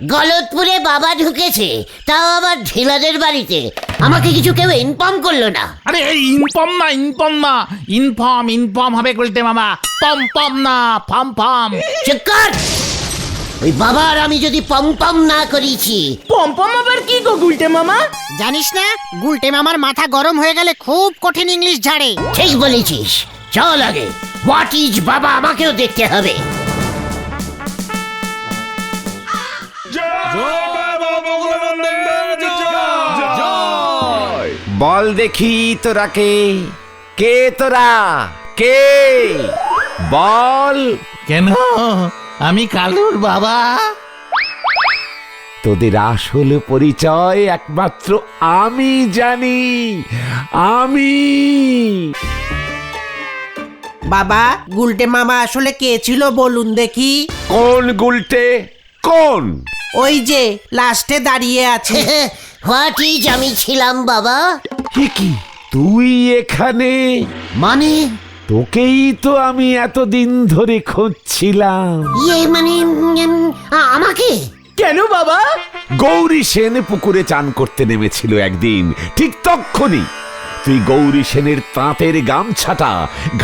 গলতপুরে বাবা ঢুকেছে, তাও আবার ঢিলাদের বাড়িতে। আমাকে কিছু কেউ ইনফর্ম করলো না। আরে এই ইনফর্ম না ইনফর্ম হবে বলতে মামা। পম পম না ফাম ফাম। চুপ কর! ওই বাবা আর আমি যদি পম পম না করিছি। পম্পম আবার কি গো গুলটে মামা? জানিস না, গুলটে মামার মাথা গরম হয়ে গেলে খুব কঠিন ইংলিশ ঝাড়ে। ঠিক বলেছিস, চল আগে হোয়াট ইজ বাবা আমাকেও দেখতে হবে। বল দেখি তোরা কে? কে তোরা? কে? বল। কেন? আমি কালুর বাবা। তোদের আসল পরিচয় একমাত্র আমি জানি। আমি বাবা, গুলটে মামা আসলে কে ছিল বলুন দেখি? কোন গুলটে? কোন? ওই যে লাস্টে দাঁড়িয়ে আছে। হোয়াট ইজ আমি ছিলাম বাবা। কি তুই এখানে? মানে তোকেই তো আমি এতদিন ধরে খুঁজছিলাম। ইয়ে মানে আমাকে? কেন বাবা? গৌরী সেন পুকুরে চান করতে নেমেছিল একদিন, ঠিক তক্ষুনি তুই গৌরী সেনের তাঁতের গামছাটা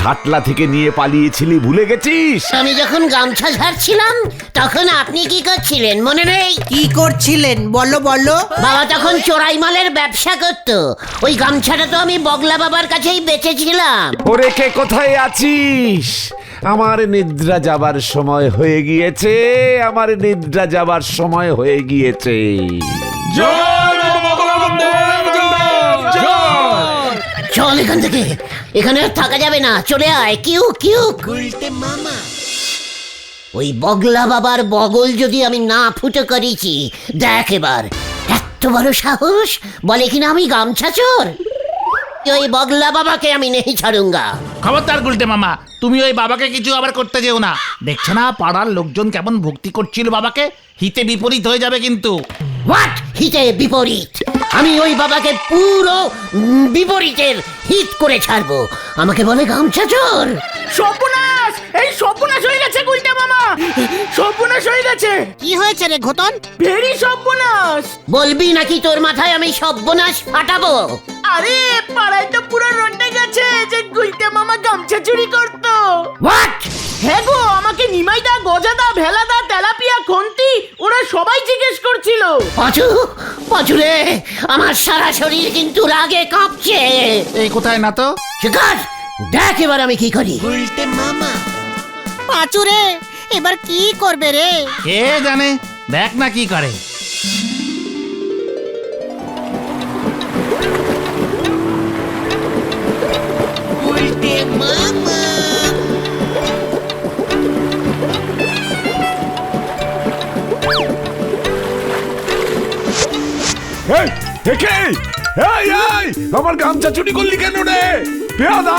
ঘাটলা থেকে নিয়ে পালিয়েছিলি, ভুলে গেছিস? আমি যখন গামছা ঝাড়ছিলাম তখন আপনি কি করছিলেন মনে নেই? কি করছিলেন বলো বলো? বাবা তখন চোরাই মালের ব্যবসা করতো। ওই গামছাটা তো আমি বগলা বাবার কাছেই বেচেছিলাম। ওরে কে কোথায় আছিস? আমার নিদ্রা যাবার সময় হয়ে গিয়েছে, আমার নিদ্রা যাবার সময় হয়ে গিয়েছে। চল এখান থেকে, এখানে আর থাকা যাবে না, চলে আয়। কিউ কিউ গুলটে মামা। ওই বগলা বাবার বগল যদি আমি না ফুটো করেছি, দেখ এবার। এত বড় সাহস, বলে কিনা আমি গামছা চোর। ওই বগলা বাবাকে আমি নেই ছাড়ুঙ্গা। খবরদার গুলটে মামা, তুমি ওই বাবাকে কিছু আবার করতে যেও না। দেখছো না পাড়ার লোকজন কেমন ভক্তি করছিল বাবাকে? হিতে বিপরীত হয়ে যাবে কিন্তু। হোয়াট হিতে বিপরীত? আমি ওই বাবাকে পুরো বিপরীতের হিত করে ছাড়বো। আমাকে বলে গামছা চোর। সর্বনাশ! এই সর্বনাশ হয়ে গেছে গুলটে মামা, সর্বনাশ হয়ে গেছে। কি হয়েছে রে ঘোতন? ভেরি সর্বনাশ। বলবি নাকি তোর মাথায় আমি সর্বনাশ ফাটাবো? আরে পাড়ায় তো পুরো রটে গেছে যে গুলটে মামা গামছা চুরি করতো। হোয়াট? হ্যাঁ গো, আমাকে নিমাইদা, গজাদা, ভেলাদা, তেলাপিয়া, খন্তি ওরা সবাই জিজ্ঞেস করছিল। পাঁচু, পাঁচু রে, আমার সারা শরীর কিন্তু রাগে কাঁপছে। এই কোথায় না তো? শিকার, দেখ এবার আমি কি করি। পাঁচু রে, এবার কি করবে রে? কে জানে, দেখ না কি করে। এই, একে! এই, এই, আমার গামছা চুরি করলি কেন রে বেয়াদা?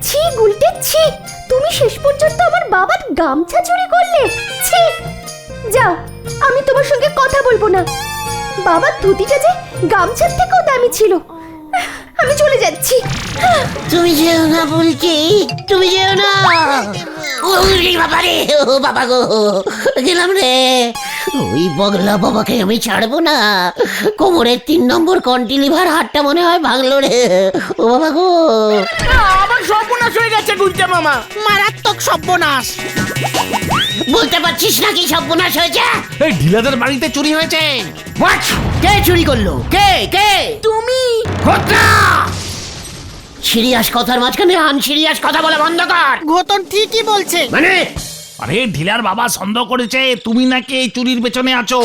ছি গুলটে ছি, তুমি শেষ পর্যন্ত আমার বাবার গামছা চুরি করলে? ছি! যাও, আমি তোমার সঙ্গে কথা বলবো না। বাবার ধুতিটা যে গামছার থেকেও দামি ছিল। আমি চলে যাচ্ছি। তুমি যেও না বলছি, তুমি যেও না। ওরে বাবা রে, ও বাবা গো, গেলাম রে। ওই বগলা বাবাকে আমি ছাড়বো না। কোমরের 3 নম্বর কন্টিলিভার হাতটা মনে হয় ভাঙলো রে। ও বাবা গো, আবার সর্বনাশ হয়ে গেছে গুলটে মামা। মারাত্মক সর্বনাশ। বলতে পারছিস না কি সর্বনাশ হয়েছে? এই ঢিলাদের বাড়িতে চুরি হয়েছে। হোয়াট? কে চুরি করলো? কে কে? তুমি? ঘটনা! সিরিয়াস কথার মাঝখানে আনসিরিয়াস কথা বলা বন্ধ কর। ঘোতন ঠিকই বলছে। মানে আরে ঢিলার বাবা সন্দেহ করেছে তুমি নাকি এই চুরির পেছনে আছো।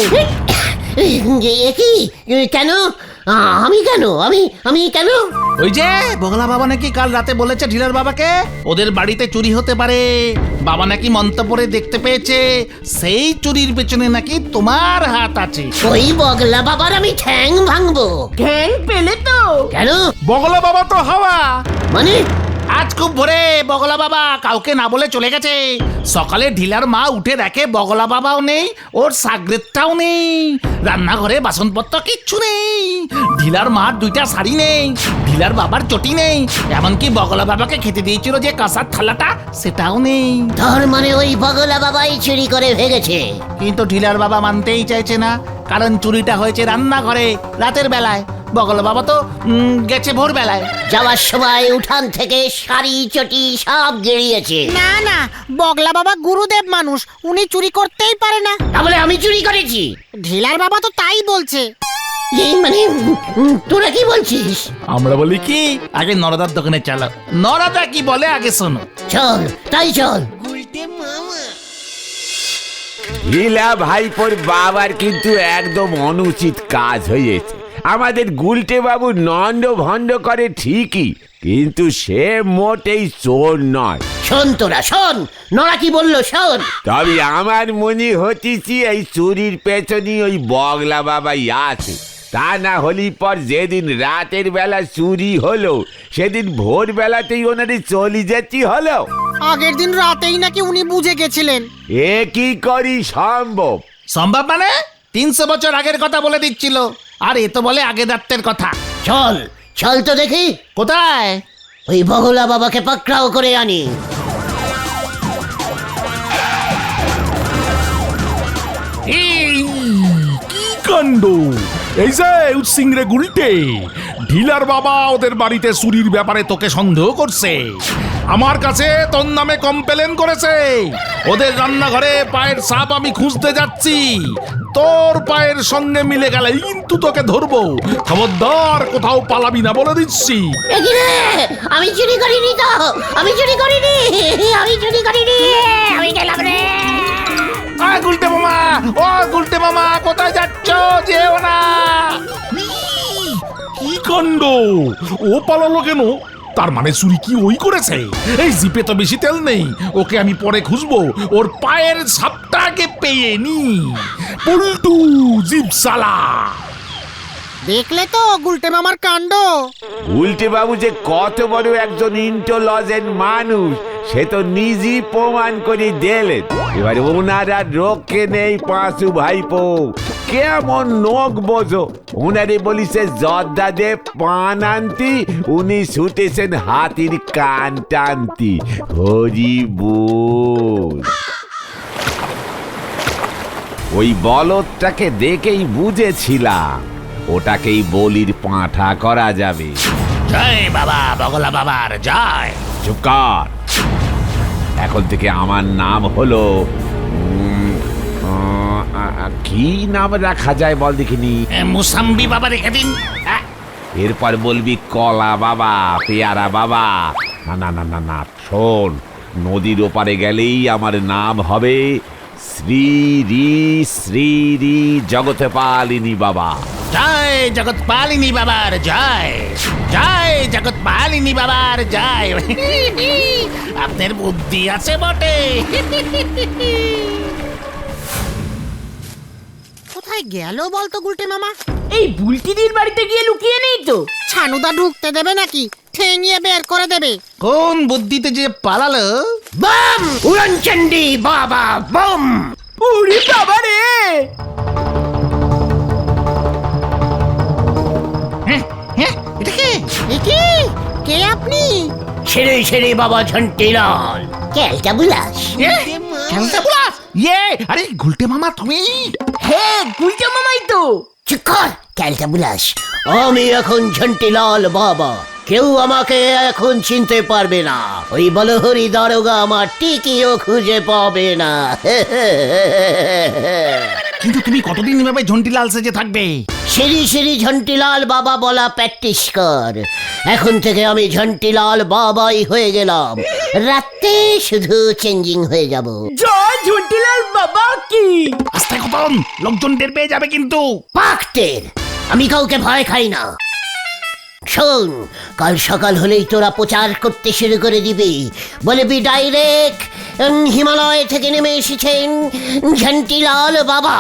এ কি? কেন? আমি কেন? আমি কেন? ওই যে বগলা বাবা নাকি কাল রাতে বলেছে ঢিলার বাবাকে ওদের বাড়িতে চুরি হতে পারে। বাবা নাকি মন্তব্যে দেখতে পেয়েছে সেই চুরির পেছনে নাকি তোমার হাত আছে। ওই বগলা বাবার আমি ঠ্যাং ভাঙবো। ঠ্যাং পেলে তো? কেন? বগলা বাবা তো হাওয়া। মানে আজ খুব ভোরে বগলা বাবা কাউকে না বলে চলে গেছে। সকালে ঢিলার মা উঠে দেখে বগলা বাবাও নেই, ওর সাগরেদটাও নেই, রান্নাঘরে বাসনপত্র কিচ্ছু নেই, ঢিলার মার 2টা শাড়ি নেই, ঢিলার বাবার চটি নেই, এমনকি বগলা বাবাকে খেতে দিয়েছিল যে কাঁসার থালাটা সেটাও নেই। তার মানে ওই বগলা বাবাই চুরি করে ভেগেছে। কিন্তু ঢিলার বাবা মানতেই চাইছে না, কারণ চুরিটা হয়েছে রান্নাঘরে রাতের বেলায়। বগলা বাবা তো গেছে ভোরবেলায়। যাওয়ার সময় উঠান থেকে শাড়ি চটি সব গেড়িয়েছে। না না, বগলা বাবা গুরুদেব মানুষ, উনি চুরি করতেই পারে না। তাহলে আমি চুরি করেছি? ঢিলার বাবা তো তাই বলছে। এই মানে তোরা কি বলছিস? আমরা বলি কি, আগে নরদার দোকানে চলো, নরদা কি বলে আগে শোনো। চল তাই চল। লীলা ভাইপোর বাবার কিন্তু একদম অনুচিত কাজ হয়েছে। আমাদের গুলটে বাবু নন্দ ভণ্ড করে ঠিকই, কিন্তু সে মোটেই চোর নয়। শোন তোরা শোন, নরা কি বললো শোন। তবে আমার মনে হচ্ছে এই চুরির পেছনে ওই বগলা বাবাই আছে। তা না হলি পর যেদিন রাতের বেলা চুরি হলো সেদিন ভোরবেলাতেই ওনারে চলে যেতে হলো। আগের দিন রাতেই নাকি উনি বুঝে গেছিলেন। এ কি করি সম্ভব? সম্ভব মানে 300 বছর আগের কথা বলে দিচ্ছিল, আর এ তো বলে আগের রাত্রের কথা। চল চল তো দেখি কোথায়? ওই বগলা বাবাকে পাকড়াও করে আনি। কি কাণ্ড! এই যে উৎসিংরে গুলটে, ঢিলার বাবা ওদের বাড়িতে চুরির ব্যাপারে তোকে সন্দেহ করছে। আমার কাছে তোর নামে কমপ্লেন করেছে। ওদের রান্নাঘরে পায়ের ছাপ আমি খুঁজতে যাচ্ছি, তোর পায়ের সঙ্গে মিলে গেলে কিন্তু তোকে ধরবো। খবরদার কোথাও পালাবি না বলে দিচ্ছি। একি রে, আমি চুরি করিনি তো, আমি চুরি করিনি, আমি চুরি করিনি, আমি গেলাম রে। গুলটে মামা, ও গুলটে মামা, কোথায় যাচ্ছ? যেও না। কি কাণ্ড! ও পালালো কেন? তার মানে চুরি কি ওই করেছে? এই জিপে তো বেশি তেল নেই, ওকে আমি পরে খুঁজবো। ওর পায়ের ছাপটাকে পেয়ে নি। পল্টু জিপ সালা! দেখলে তো গুলটে মামার কাণ্ড। উল্টে বাবু যে কত বড় একজন ইন্টেলিজেন্ট মানুষ সে তো নিজেই প্রমাণ করে দিলেন। এবারে ওনার আর রক্ষে নেই পাঁচু ভাইপো। কেমন নখ বোঝো, ওনারে বলিছে জর্দা দে পান আনতি, উনি ছুটেছেন হাতির কান টানতি। হরি বল। ওই বলদটাকে দেখেই বুঝেছিলাম ওটাকেই বলির পাঁঠা করা যাবে। জয় বাবা বগলা বাবার জয়। চুপ কর। এখন থেকে আমার নাম হলো কি নাম রাখা যায় বল দেখিনি? মুসাম্বি বাবা রেখে দিন। এরপর বলবি কলা বাবা, পেয়ারা বাবা। না না না না না, শোন, নদীর ওপারে গেলেই আমার নাম হবে শ্রী রি শ্রী রি জগৎপালিনী বাবা। জয় জগৎপালিনী বাবার জয়, জয় জগৎপালিনী বাবার জয়। আপনার বুদ্ধি আছে বটে। কোথায় গেল বলতো গুলটে মামা? এই বুলটিদির বাড়িতে গিয়ে লুকিয়ে নেই তো? ছানুদা ঢুকতে দেবে নাকি? ঠেঙিয়ে বের করে দেবে। কোন বুদ্ধিতে যে পালালো। বাম উড়নচণ্ডী বাবা বম। ওরে বাবা রে! এটা কে? একি কে আপনি? ছেড়ে ছেড়ে বাবা ঝন্টিলাল ক্যালটা বুলাস। খেলতে বলা? ইয়ে, আরে গুলটে মামা তুমি? হ্যাঁ, গুলটে মামাই তো। চুপ কর ক্যালটা বুলাস। আমি এখন ঝন্টিলাল বাবা, কেউ আমাকে এখন চিনতে পারবে না। ওই বলহরি দারোগা আমার টিকিও খুঁজে পাবে না। কিন্তু তুমি কতদিন এভাবে ঝন্টিলাল সেজে থাকবে? শ্রী শ্রী ঝন্টিলাল বাবা বলা প্র্যাকটিস কর। এখন থেকে আমি ঝন্টিলাল বাবাই হয়ে গেলাম, রাতে শুধু চেঞ্জিং হয়ে যাব। জয় ঝন্টিলাল বাবা কি! আস্তে খতম, লোকজন টের পেয়ে যাবে কিন্তু। পাকতের আমি কাউকে ভয় খাই না। শোন, কাল সকাল হলেই তোরা প্রচার করতে শুরু করে দিবি, বলবি ডাইরেক্ট হিমালয় থেকে নেমে এসেছেন ঝন্টিলাল বাবা।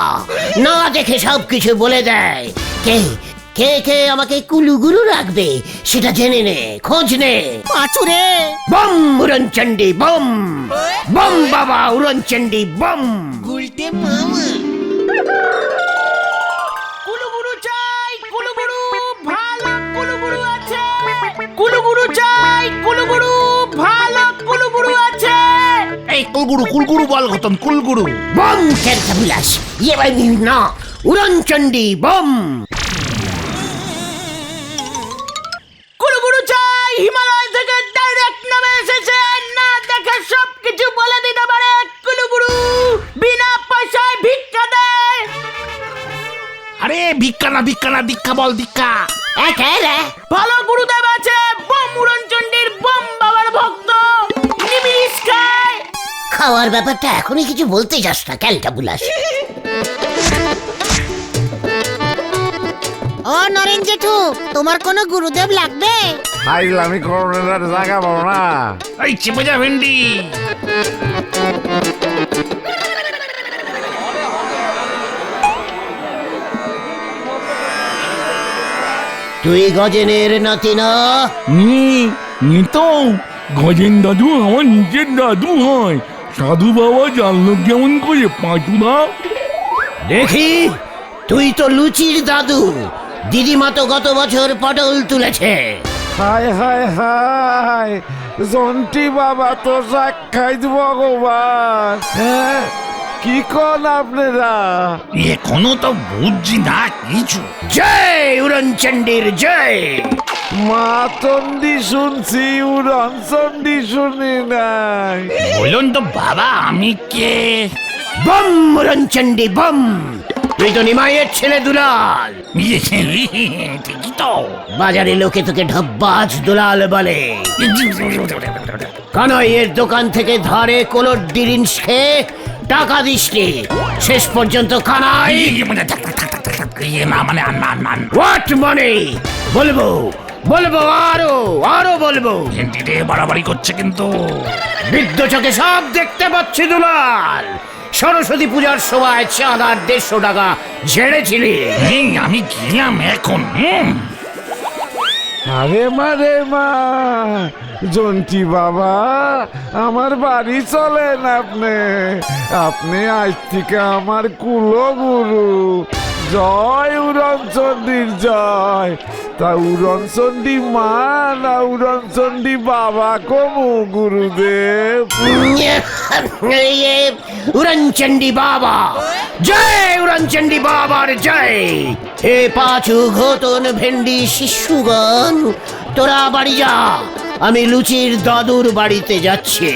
না দেখে সব কিছু বলে দেয়। কে কে কে আমাকে কুলুগুরু রাখবে সেটা জেনে নে, খোঁজ নে। পাঁচু রে, বম উড়নচণ্ডী বম, বম বাবা উড়নচণ্ডী বম। কুলুগুরু চাই, কুলুগুরু ভালো কুলুগুরু আছে। কুলুগুরু চাই, কুলুগুরু ভালো কুলুগুরু আছে। এই কুলগুরু বল ঘটন কুলগুরু। বম ক্যান্টাবুলাস এবার না, উড়নচণ্ডী বম। কুলুগুরু চাই, হিমালয় থেকে ডাইরেক্ট নামে এসেছে, না দেখে সবকিছু বলে দিতে পারে। কুলুগুরু বিনা পয়সায় ভিক্ষা দেয়। আরে ভিক্ষা না দীক্ষা বল, দীক্ষা। একেরে ভালো গুরুদেব আছে, বম উড়নচণ্ডীর বম বাবার ভক্ত, নিমিষ খায়। খাওয়ার ব্যাপারটা এখনই কিছু বলতে যাস না ক্যালটাবুলাস। ও নরেন জেঠু, তোমার কোনো গুরুদেব লাগবে? ফাইজলামি করোনার জায়গা পাবো না। এই চেপে যা ভেন্ডি। তুই গজেনের নাতি না? তো গজেন দাদু আমার নিজের দাদু হয়। সাধু বাবা জানলো কেমন করে পাঁচুদা? দেখি তুই তো লুচির দাদু, দিদিমা তো গত বছর পটল তুলেছে। হায় হায় হায়, জন্টি বাবা তো সাক্ষাৎ ভগবান। হ্যাঁ, কি কন আপনারা? এখনো তো বুঝছি না কিছু। জয় উড়নচণ্ডীর জয়। মা চণ্ডী শুনছি, উড়ন চণ্ডী শুনি নাই। বলুন তো বাবা আমি কে? বম উড়নচণ্ডী বম, তুই তো নিমাইয়ের ছেলে দুলাল। ঠিকই তো। বাজারে লোকে তোকে ঢব্বাজ দুলাল বলে। কানাইয়ের দোকান থেকে ধারে কোলর ডিরিন্স খেয়ে টাকা দিসনি, শেষ পর্যন্ত কানাই। না মানে হোয়াট মানে? বলবো বলবো আরো বলবো। ভেন্ডিতে বাড়াবাড়ি করছে কিন্তু। বৃদ্ধ চোখে সব দেখতে পাচ্ছি দুলাল। সরস্বতী পূজার সময় চাঁদার 150 টাকা ঝেড়েছিলি। এই আমি গেলাম এখন। আরে মারে মা, জন্টি বাবা আমার বাড়ি চলেন আপনি। আপনি আজ থেকে আমার কুলগুরু। জয় উড়নচণ্ডীর জয়। তা উড়নচণ্ডী মা না উড়নচণ্ডী বাবা কমু গুরুদেব? উড়নচণ্ডী বাবা জয়, উড়নচণ্ডী বাবার জয়। হে পাঁচু ঘটন ভেন্ডি শিশুগণ, তোরা বাড়ি যা, আমি লুচির দাদুর বাড়িতে যাচ্ছি।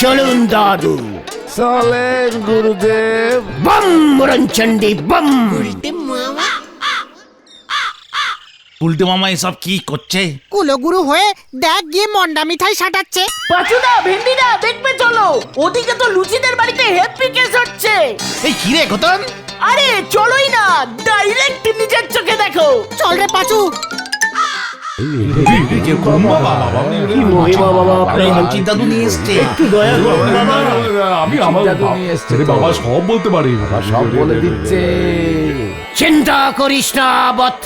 চলুন দাদু। চলেন গুরুদেব। বম উড়নচণ্ডী বম। উল্টে মামা এসব কি করছে? কুলগুরু হয়ে দেখ গিয়ে মন্ডা মিঠাই সাটাচ্ছে। পাচুদা ভেন্ডিদা দেখবে চলো, ওদিকে তো লুচিদের বাড়িতে হ্যাপি কেস হচ্ছে। এই কি রে ঘটন? আরে চলোই না, ডাইরেক্ট নিজের চোখে দেখো। চল রে পাঁচু। দাদু নিয়ে এসছে। আমি আমার বাবা সব বলতে পারি, সব বলে দিচ্ছে। চিন্তা করিস না বৎ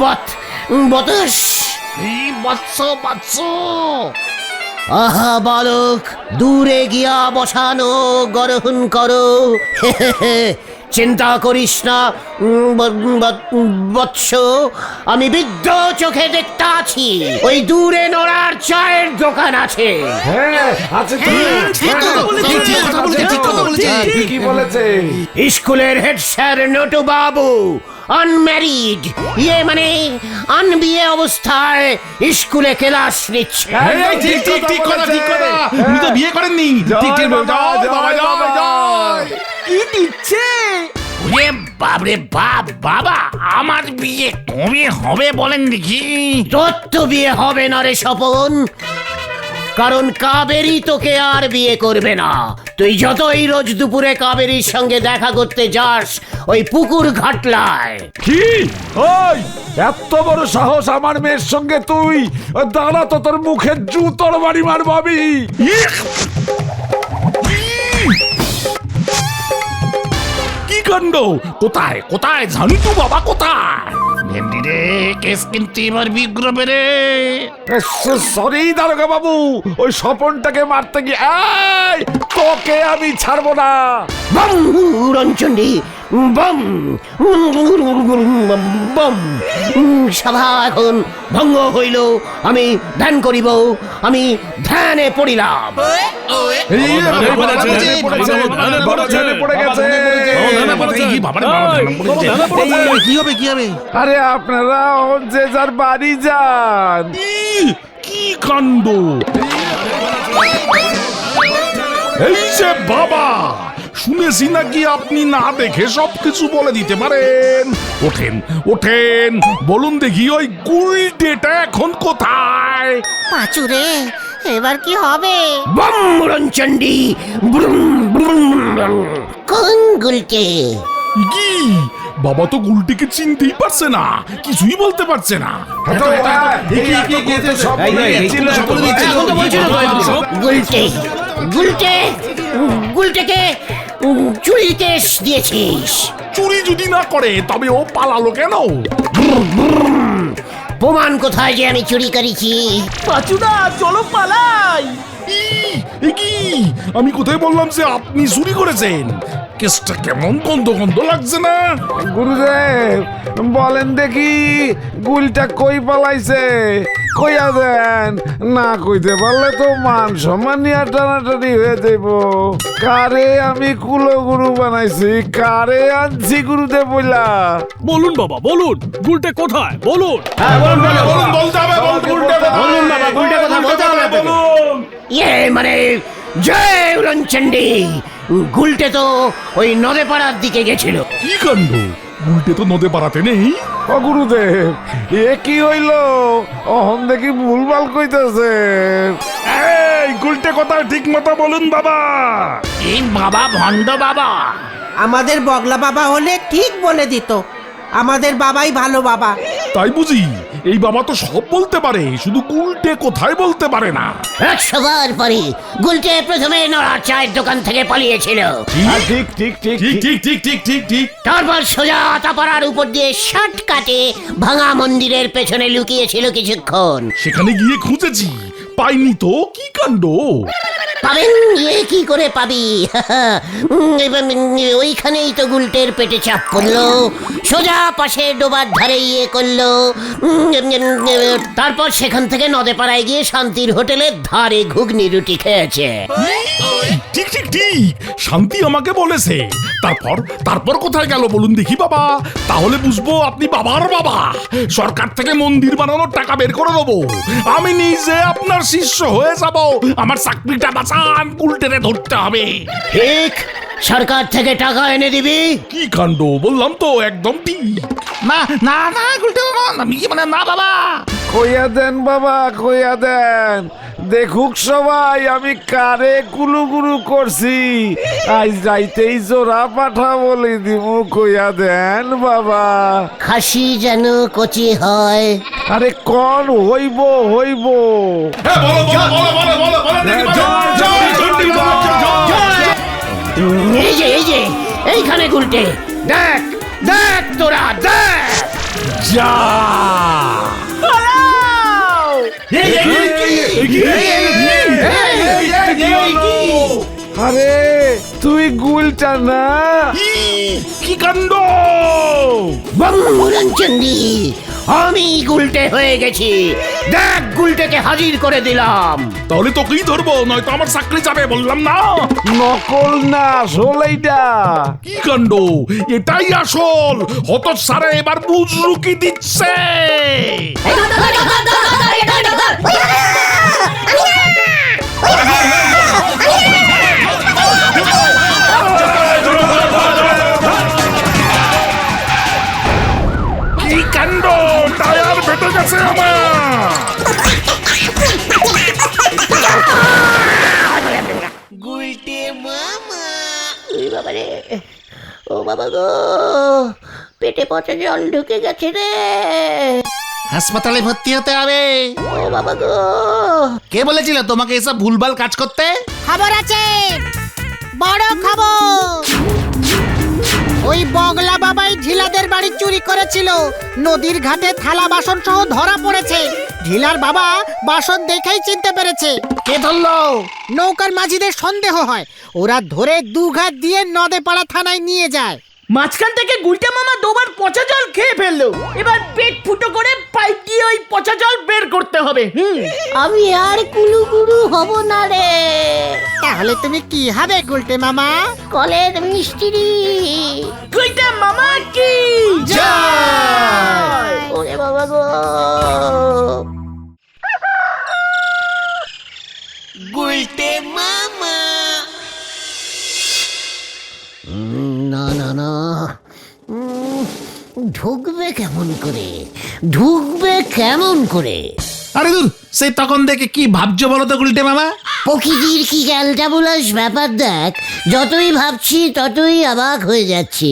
বৎ বতস। এই বৎস আহা বালক, দূরে গিয়া বসানো গ্রহণ করো। চিন্তা করিস না বৎস, আমি বৃদ্ধ চোখে দেখতে আছি। ওই দূরে নড়ার চায়ের দোকান আছে। হ্যাঁ আছে তো। কি বলেছে? স্কুলের হেড স্যার নটু বাবু আনম্যারিড, মানে আনবিয়ে অবস্থায় স্কুলে ক্লাস নিচ্ছে। ঠিক কথা। উনি তো বিয়ে করেননি। কি দিচ্ছে? ওরে বাপরে বাবা আমার বিয়ে কবে হবে বলেন দেখি? তোর তো বিয়ে হবে না রে স্বপন, কারণ কাবেরী তোকে আর বিয়ে করবে না। তুই যতই রোজ দুপুরে কাবেরীর সঙ্গে দেখা করতে যাস ওই পুকুর ঘাটলায়। কি? ওই এত বড় সাহস আমার মেয়ের সঙ্গে তুই? দাঁড়া তো, তোর মুখের জুতোর বাড়ি মারবাবি। কি কাণ্ড! কোথায় ঝান্টু বাবা কোথায়? ভেন্ডি রে, কেস কিন্তু এবার বিগ্রবে রে। সরি দারোগা বাবু, ওই স্বপনটাকে মারতে গিয়ে এই, তোকে আমি ছাড়বো না। বম রঞ্চন্ডী বম বম। সভা এখন ভঙ্গ হইল, আমি ধ্যান করিব, আমি ধ্যানে পড়িলাম। কি হবে কি হবে? আরে আপনারা যে যার বাড়ি যান। কি কাণ্ড! এই যে বাবা, শুনেছি নাকি আপনি না দেখে সবকিছু বলে দিতে পারেন। ওঠেন ওঠেন, বলুন দেখি ওই গুলটেটা এখন কোথায়? পাঁচুরে, এবার কি হবে? বম রঞ্চন্ডী কোন গুলকে? কি বাবা তো গুলটিকে চিনতেই পারছে না, কিছুই বলতে পারছে না। গুলটে গুলটে গুলটেকে চুরি কেস দিয়েছিস। চুরি যদি না করে তবে ও পালালো কেন? প্রমাণ কোথায় যে আমি চুরি করেছি? পাচুদা চলো পালাই। এ কি, আমি কোথায় বললাম যে আপনি চুরি করেছেন? কেসটা কেমন গন্ধ গন্ধ লাগছে না? গুরুদেব বলেন দেখি, গুলটা কই পালাইছে? কইয়া দেন, না কইতে পারলে তো মান সম্মান নিয়ে টানাটানি হয়ে যাইব। কারে আমি কুলো গুরু বানাইছি, কারে আনছি গুরুদেব বইলা? বলুন বাবা বলুন, গুলটে কোথায় বলুন। বলুন, বলতে হবে, বলুন বাবা, গুলটে কথা বলতে হবে, বলুন। ইয়ে মানে জয় রঞ্চন্ডী, গুলটে তো ওই নদে পাড়ার দিকে গেছিল। কি কাণ্ড! গুলটে তো নদে পাড়াতে নেই। ও গুরুদেব, এ কি হইল? অহন দেখি ভুলভাল কইতেছে। এই গুলটে কথা ঠিক মতো বলুন বাবা। এই বাবা ভণ্ড বাবা। আমাদের বগলা বাবা হলে ঠিক বলে দিত। আমাদের বাবাই ভালো বাবা। তাই বুঝি? এই বাবা তো সব বলতে পারে, শুধু গুলটে কোথায় বলতে পারে না। 100 বার পরে গুলটে প্রথমে নড়ার চায়ের দোকান থেকে পালিয়েছিল, ঠিক ঠিক ঠিক ঠিক ঠিক ঠিক ঠিক ঠিক ঠিক। তারপর সোজা তাপাড়ার উপর দিয়ে শর্টকাটে ভাঙা মন্দিরের পেছনে লুকিয়েছিল কিছুক্ষণ। সেখানে গিয়ে খুঁজেছি, পাইনি তো। কি কাণ্ড! পাবেন ইয়ে কি করে পাবি? ওইখানেই তো গুলটের পেটে চাপ পড়লো, সোজা পাশে ডোবার ধারে ইয়ে করলো। তারপর সেখান থেকে নদে পাড়ায় গিয়ে শান্তির হোটেলের ধারে ঘুগনি রুটি খেয়েছে। ঠিক ঠিক ঠিক, শান্তি আমাকে বলেছে। তারপর তারপর কোথায় গেল বলুন দেখি বাবা, তাহলে বুঝবো আপনি বাবার বাবা। সরকার থেকে মন্দির বানানোর টাকা বের করে দেবো, আমি নিজে আপনার শিষ্য হয়ে যাব। আমার চাকরিটা বাঁচান, গুলটেরে ধরতে হবে। ঠিক, সরকার থেকে টাকা এনে দিবি? কি কাণ্ড! বললাম তো একদম ঠিক। না না না গুলটে বাবা, মানে না বাবা। কইয়া দেন বাবা, কইয়া দেন। দেখুক সবাই আমি কারে কুলুগুরু করছি। আজ যাইতেই জোড়া পাঠা বলে দিব, কইয়া দেন বাবা। খাসি যেন কচি হয়। আরে কন হইব হইব। এই যে এইখানে গুলটে, দেখ দেখ তোরা দেখ। যা আরে তুই গুলটা না? কি কাণ্ড! বঙ্গরঞ্চন্ডী, আমি গুলটে হয়ে গেছি। দেখ গুলটেকে হাজির করে দিলাম। তাহলে তোকেই ধরবো, নয়তো আমার চাকরি যাবে, বললাম না? নকল না, আসল এইটা। কি কাণ্ড! এটাই আসল। হতচ্ছাড়া এবার বুজরুকি দিচ্ছে। কি কাণ্ড! টায়ার ফেটে গেছে আমার। ওই বাবা রে, ও বাবা গো, পেটে পচা জল ঢুকে গেছে রে। হাসপাতালে ভর্তি হতে হবে। ও বাবা গো, কে বলেছিল তোমাকে এসব ভুলভাল কাজ করতে? খবর আছে, বড় খবর। ওই বগলা বাবাই ঢিলাদের বাড়ি চুরি করেছিল। নদীর ঘাটে থালা বাসন সহ ধরা পড়েছে। ঢিলার বাবা বাসন দেখেই চিনতে পেরেছে। কে ধরলো? নৌকার মাঝিদের সন্দেহ হয়, ওরা ধরে দুঘাত দিয়ে নদেপাড়া থানায় নিয়ে যায়। মাঝখান থেকে গুলটে মামা দুবার পচা জল খেয়ে ফেললো। এবার পেট ফুটো করে পাইপ দিয়ে ওই পচা জল বের করতে হবে। আমি আর কুলুকুলু হব না রে। তাহলে তুমি কি হবে গুলটে মামা? কলের মিস্ত্রি। গুলটে মামা কি জয়! ওরে বাবা গো। না না না, ঢুকবে কেমন করে, ঢুকবে কেমন করে? আরে দূর, সেই তখন দেখে কি ভাবছো বলো তো গুলটে মামা? প্রকৃতির কি ক্যালটাবুলাস ব্যাপার দেখ, যতই ভাবছি ততই অবাক হয়ে যাচ্ছি।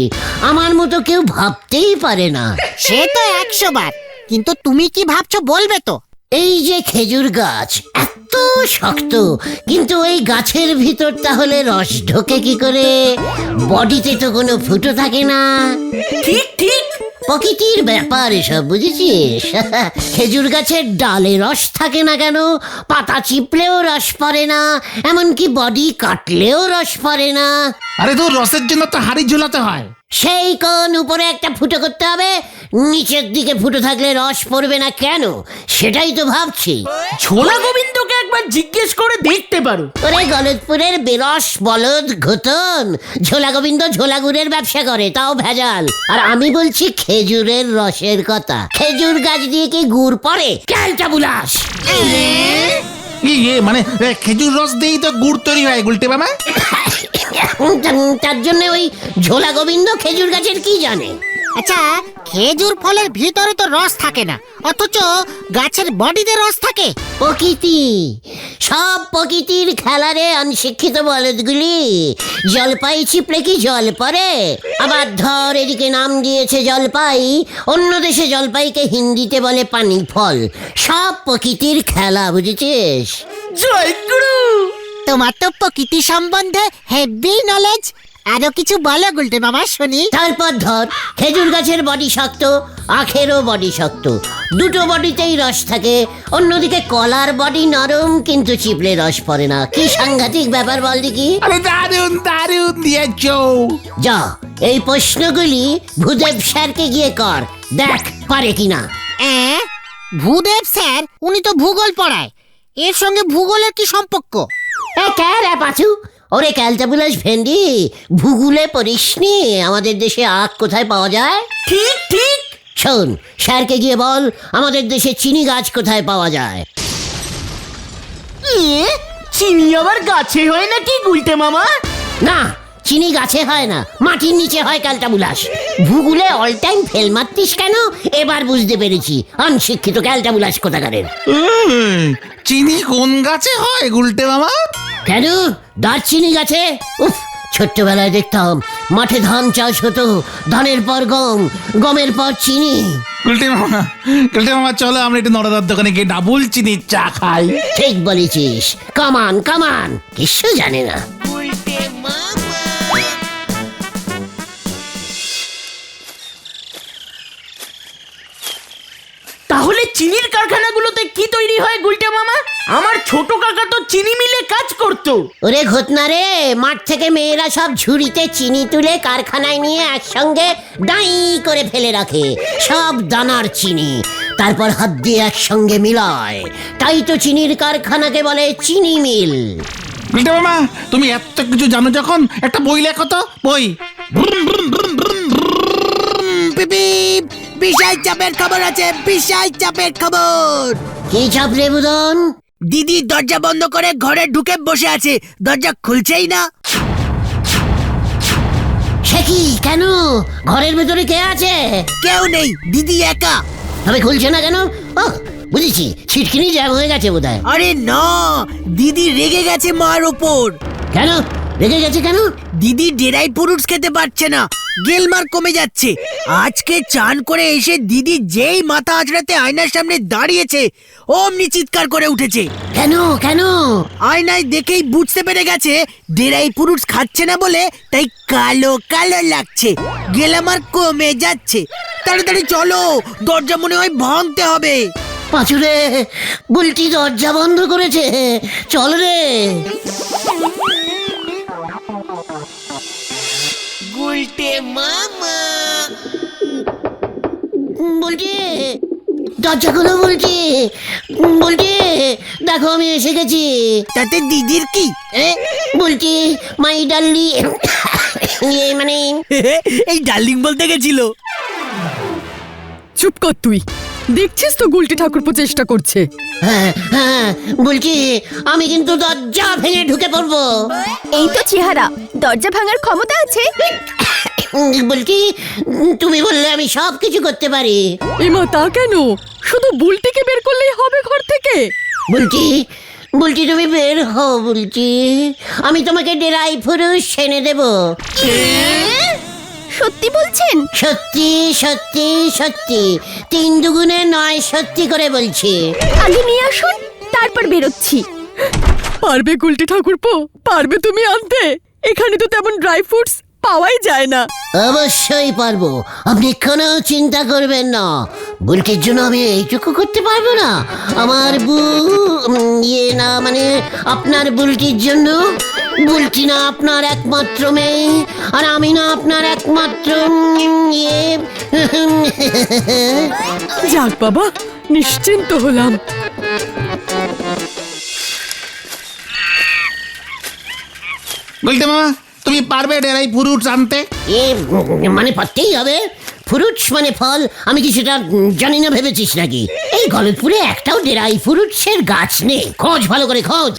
আমার মতো কেউ ভাবতেই পারে না। সে তো 100 বার, কিন্তু তুমি কি ভাবছো বলবে তো? এই যে খেজুর গাছ এত শক্ত, কিন্তু ওই গাছের ভিতর তাহলে রস ঢোকে কি করে? বডিতে তো কোনো ফুটো থাকে না। ঠিক ঠিক। প্রকৃতির ব্যাপার এসব, বুঝেছিস? খেজুর গাছের ডালে রস থাকে না কেন? পাতা চিপলেও রস পড়ে না, এমনকি বডি কাটলেও রস পড়ে না। আরে দূর, রসের জন্য তো হাড়ি ঝুলাতে হয়। সেই কোন উপরে একটা ফুটো করতে হবে, নিচের দিকে ফুটো থাকলে রস পড়বে না কেন? সেটাই তো ভাবছি। ছোলা গোবিন্দকে একবার জিজ্ঞেস করে দেখতে পারো। ওরে গলতপুরের বেরস বলদ ঘোতন, ঝোলা গোবিন্দ ঝোলা গুড়ের ব্যবসা করে, তাও ভেজাল। আর আমি বলছি খেজুরের রসের কথা। খেজুর গাছ দিয়ে কি গুড় পড়ে? ক্যালটা বুলাস। মানে খেজুর রস দিয়েই তো গুড় তৈরি হয় গুলটে মামা। তার জন্য ওই ঝোলা গোবিন্দ খেজুর গাছের কি জানে? আচ্ছা, খেজুর ফলের ভিতরে তো রস থাকে না, অথচ গাছের বডিতে রস থাকে। প্রকৃতি, সব প্রকৃতির খেলারে অনশিক্ষিত বলদগুলি। জলপাই চিপলে কি জল পড়ে? আবার ধর, এদিকে নাম দিয়েছে জলপাই, অন্য দেশে জলপাইকে হিন্দিতে বলে পানি ফল। সব প্রকৃতির খেলা, বুঝেছিস? জয় গুরু। তোমার তো প্রকৃতি সম্বন্ধে হেভি নলেজ। আরো কিছু বলো গুলটে মামা শুনি। তারপর ধর, খেজুর গাছের বডি শক্ত, আখেরও বডি শক্ত, দুটো বডিতেই রস থাকে। অন্যদিকে কলার বডি নরম, কিন্তু চিপলে রস পড়ে না। কি সাংঘাতিক ব্যাপার বল দেখি। আরে দারুন দারুন দিয়েছো। যা, এই প্রশ্নগুলি ভূদেব স্যারকে গিয়ে কর, দেখ পারে কিনা। ভূদেব স্যার? উনি তো ভূগোল পড়ায়, এর সঙ্গে ভূগোলের কি সম্পর্ক? পাচু, ওরে ক্যালটাবুলাস ভেন্ডি, ভূগোলে পড়িসনি আমাদের দেশে আখ কোথায় পাওয়া যায়? ঠিক ঠিক। শোন, স্যারকে গিয়ে বল আমাদের দেশে চিনি গাছ কোথায় পাওয়া যায়। চিনি আবার গাছে হয় নাকি গুলটে মামা? না, চিনি গাছে হয় না, মাটির নিচে হয় ক্যালটাবুলাস। ভূগোলে অল টাইম ফেল মারতিস কেন? এবার বুঝতে পেরেছি, অনশিক্ষিত ক্যালটাবুলাস কোথাকারের। চিনি কোন গাছে হয় গুলটে মামা? কেন, দারচিনি গাছে। উফ, ছোট্টবেলায় দেখতাম মাঠে ধান চাষ হতো, ধানের পর গম, গমের পর চিনি। গুলটে মামা চলো আমরা একটু নরদার দোকানে গিয়ে ডাবল চিনির চা খাই। ঠিক বলেছিস, কামান কামান, কিছু জানে না। তাহলে চিনির কারখানাগুলোতে কি তৈরি হয় গুলটে মামা? আমার ছোট কাকা তো চিনি মিলে কাজ করতো। ওরে ঘটনা রে, মাঠ থেকে মেয়েরা সব ঝুড়িতে চিনি তুলে কারখানায় নিয়ে একসঙ্গে ডাই করে ফেলে রাখে, সব দানার চিনি। তারপর হাত দিয়ে একসঙ্গে মিলায়, তাই তো চিনির কারখানাকে বলে চিনি মিল। গুলটে মামা, তুমি এত কিছু জানো যখন একটা বই লেখো তো। বই। বিশাল চাপের খবর আছে, বিশাল চাপের খবর। কি চাপ রে বুদন? দিদি দরজা বন্ধ করে ঘরে ঢুকে বসে আছে, দরজা খুলছেই না। সে কি, কেন? ঘরের ভেতরে কে আছে? কেউ নেই, দিদি একা। তবে খুলছে না কেন? ও বুঝেছি, ছিটকিনি জ্যাম হয়ে গেছে বোধহয়। আরে না, দিদি রেগে গেছে মার ওপর। কেন রেগে গেছে কেন? দিদি ড্রাই ফ্রুটস খেতে পারছে না, গেলমার কমে যাচ্ছে। আজকে চান করে এসে দিদি যেই মাথা আঁচড়াতে আয়নার সামনে দাঁড়িয়েছে অমনি চিৎকার করে উঠেছে। কেন কেন? আয়নায় দেখেই বুঝতে পেরে গেছে ডেরাই পুরুষ খাচ্ছে না বলে তাই কালো কালো লাগছে, গেলামার কমে যাচ্ছে। তাড়াতাড়ি চলো, দরজা মনে হয় ভাঙতে হবে। পাঁচুরে, বুলটি দরজা বন্ধ করেছে, চল রে। বুলটি, দরজা খুলো বুলটি। বুলটি, দেখো আমি এসে গেছি। তাতে দিদির কি? বুলটি, মাই ডাল্লি, মানে এই ডার্লিং বলতে গেছিল। চুপ কর তুই, দেখছিস তো গুলটি ঠাকুরপো চেষ্টা করছে। হ্যাঁ হ্যাঁ, বলছি আমি কিন্তু দরজা ভেঙে ঢুকে পড়বো। এই তো চেহারা, দরজা ভাঙার ক্ষমতা আছে। বলছি তুমি বললে আমি সব কিছু করতে পারি। এমা তা কেন? শুধু বুলটিকে বের করলেই হবে ঘর থেকে। বলছি বলছি তুমি বের হও বলছি, আমি তোমাকে ডেরাই পুরুষ এনে দেব। সত্যি বলছেন? সত্যি সত্যি সত্যি, 3 দুগুণে 9 সত্যি করে বলছি। আগে নিয়ে আসুন, তারপর বেরোচ্ছি। পারবে গুলটি ঠাকুরপো? পারবে তুমি আনতে? এখানে তো তেমন ড্রাই ফ্রুটস পাওয়াই যায় না। অবশ্যই পারবো, আপনি কোনো চিন্তা করবেন না। বুলটির জন্য আমি এইটুকু করতে পারবো না? আমার ইয়ে না, মানে আপনার বুলটির জন্য। বুলটি না আপনার একমাত্র মেয়ে, আর আমি না আপনার একমাত্র ইয়ে। যাক বাবা, নিশ্চিন্ত হলাম। বলতে মামা, তুমি পারবে ডেরাই পুরুষ আনতে? এ মানে পারতেই হবে। ফ্রুটস মানে ফল, আমি কি সেটা জানি না ভেবেছিস নাকি? এই গলতপুরে একটাও ডেরাই ফ্রুটসের গাছ নেই, খোঁজ ভালো করে খোঁজ।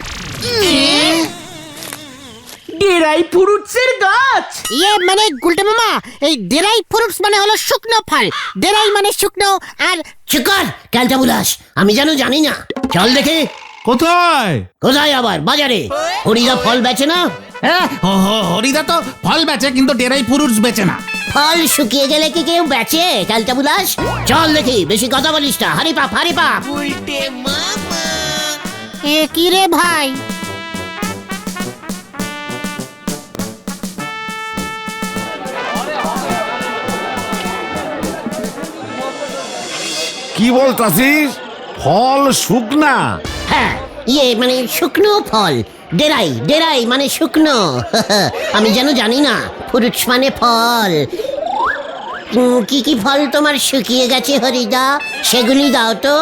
ডেরাই ফুরুটসের গাছ? ইয়ে মানে গুলটে মামা, এই ডেরাই ফ্রুটস মানে হলো শুকনো ফল। ডেরাই মানে শুকনো, আর চিকার ক্যালটা বুলাস, আমি যেন জানি না। চল দেখে। কোথায়? কোথায় আবার? বাজারে। হরিদা ফল বেচে না? হ্যাঁ, হরিদা তো ফল বেচে, কিন্তু ডেরাই পুরুষ বেচে না। ফল শুকিয়ে গেলে কি কেউ বেচে ক্যালটা বুলাস? চল দেখি, বেশি কথা বলিস না। হারি পাপ হারি পাপ। এ কি রে ভাই? কি বলতাছিস? ফল শুকনা? হ্যাঁ, ইয়ে মানে শুকনো ফল। ডেরাই ডেরাই মানে শুকনো। আমি যেন জানি না। ফ্রুটস মানে ফল। কি কি ফল তোমার শুকিয়ে গেছে হরিদা? সেগুলি দাও তো,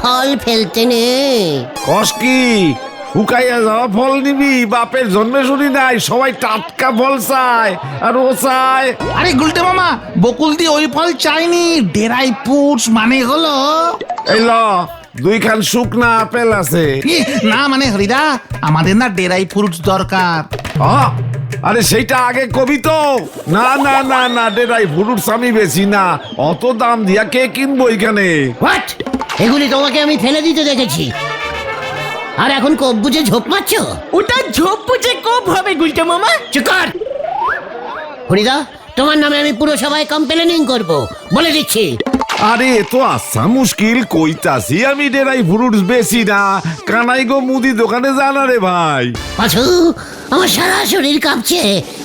ফল ফেলতে নেই। কস কি? শুকাইয়া যাওয়া ফল নিবি? বাপের জন্মে শুনি নাই সবাই টাটকা ফল চায়, আর ও চায়। আরে গুলটে মামা, বকুল দি ওই ফল চাইনি। ডেরাই পুরুষ মানে হলো এই ল, 2 খান শুকনা আপেল আছে। কি? না মানে হরিদা, আমাদের না ডেরাই পুরুষ দরকার। আরে সেইটা আগে কবি তো। না না না না, ডেরাই ফ্রুটস আমি বেশি না, অত দাম দিয়া কে কিনবো এখানে? হোয়াট? এগুলি তোমাকে আমি ফেলে দিতে দেখেছি, আর এখন কোপ বুঝে ঝোপ মারছ? ওটা ঝোপ বুঝে কোপ হবে গুলটে মামা। চিকার! হরিদা, তোমার নামে আমি পুরসভায় কমপ্লেনিং করব, বলে দিচ্ছি। আরে এ তো আসা মুশকিল, কইতাছি আমি ডেরাই ফ্রুটস বেশি না। কানাই গো মুদি দোকানে জানা রে ভাই। পাছু, আমার সারা শরীর কাঁপছে।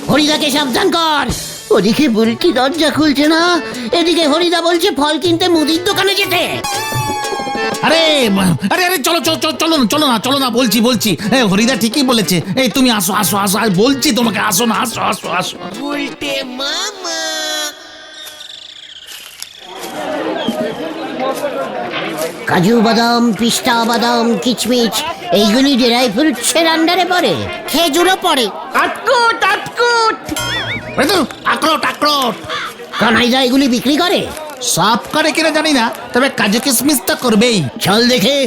হরিদাকে সাবধান কর। ওদিকে বুলটি দরজা খুলছে না, এদিকে হরিদা বলছে ফল কিনতে মুদির দোকানে যেতে। আরে আরে আরে, চলো চলো চলো, চলো না চলো না চলো না, বলছি বলছি। হরিদা ঠিকই বলেছে। এই তুমি আসো আসো আসো, আর বলছি তোমাকে, আসো না, আসো আসো আসো। কাজু বাদাম, পিস্তা বাদাম, কিচমিচ, এইগুলি ড্রাই ফ্রুটসের আন্ডারে পড়ে। খেজুরও পড়ে। আটকুট আটকুট। এই তো, আখরোট আখরোট। কানাইদা এগুলি বিক্রি করে? সব করে কিনা জানি না, তবে কাজু কিশমিশ তো করবেই। চল দেখে।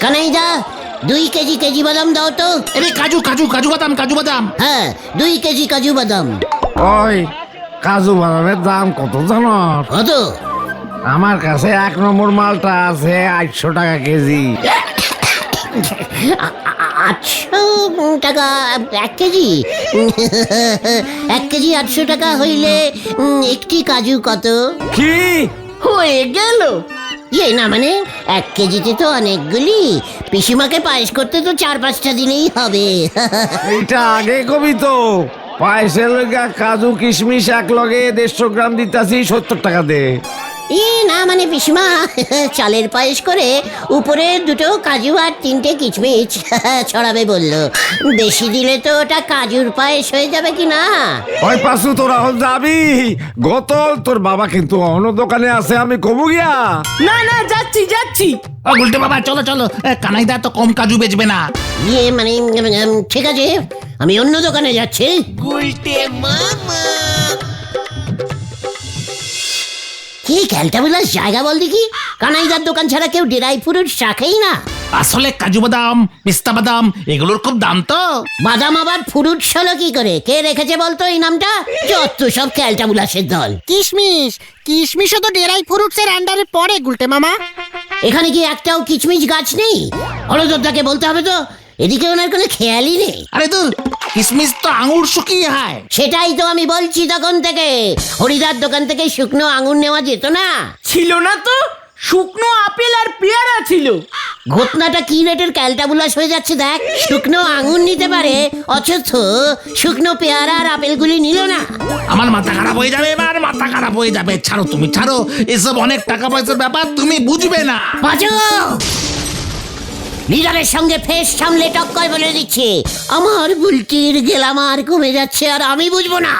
কানাইদা, 2 কেজি কেজি বাদাম দাও তো। আরে কাজু কাজু কাজু বাদাম, কাজু বাদাম। হ্যাঁ, 2 কেজি কাজু বাদাম। ওই কাজু বাদামের দাম কত জানো? কত? আমার কাছে 1 নম্বর মালটা আছে 800 টাকা কেজি। 800 টাকা 1 কেজি 1 কেজি 800 টাকা হইলে একটি কাজু কত? কি হয়ে গেল। না মানে 1 কেজিতে তো অনেকগুলি, পিসিমাকে পায়েস করতে তো 4-5টা দিলেই হবে। এটা আগে কবি তো পায়েসের লগা কাজু কিশমিশ এক লগে 150 গ্রাম দিতাছি 70 টাকা দে। না মানে পিসিমা চালের পায়েস করে উপরে 2টো কাজু আর 3টে কিচমিচ ছড়াবে বললো। বেশি দিলে তো ওটা কাজুর পায়েস হয়ে যাবে কি না? ওই পাশু তোরা হল যাবি গতল তোর বাবা কিন্তু অন্য দোকানে আছে, আমি কমু গিয়া। না না, যাচ্ছি যাচ্ছি। ও গুলটে বাবা চলো চলো, কানাইদা তো কম কাজু বেচবে না। মানে ঠিক আছে, আমি অন্য দোকানে যাচ্ছি। কি ক্যালটাবুলাস জায়গা বল দেখি, কানাইদার দোকান ছাড়া কেউ ড্রাই ফ্রুট রাখেই না। আসলে কাজু বাদাম পিস্তা বাদাম এগুলোর খুব দাম তো। বাদাম আবার ফ্রুট হলো কি করে? কে রেখেছে বলতো এই নামটা? যত সব ক্যালটাবুলাসের দল। কিশমিশ কিশমিশও তো ডেরাই ফ্রুটসের আন্ডারে পড়ে গুলটে মামা। এখানে কি একটাও কিচমিচ গাছ নেই? হলদরদাকে বলতে হবে তো, এদিকে ওনার কোনো খেয়ালই নেই। আরে তুই কিসমিস তো আঙুর শুকিয়ে হয়। সেটাই তো আমি বলছি তখন থেকে, হরিদার দোকান থেকে শুকনো আঙুর নেওয়া যেত না? ছিল না তো, শুকনো আপেল আর পেয়ারা ছিল। ঘটনাটা কি রেটের ক্যালটাবুলাস হয়ে যাচ্ছে দেখ। শুকনো আঙুর নিতে পারে, অথচ শুকনো পেয়ারা আর আপেলগুলি নিল না। আমার মাথা খারাপ হয়ে যাবে, এবার মাথা খারাপ হয়ে যাবে। ছাড়ো তুমি ছাড়ো, এসব অনেক টাকা পয়সার ব্যাপার, তুমি বুঝবে না। বাজো, লিডারের সঙ্গে ফেস সামলে টক্কর বলে দিচ্ছে, আমার বুলটির গেলামার কমে যাচ্ছে আর আমি বুঝবো না।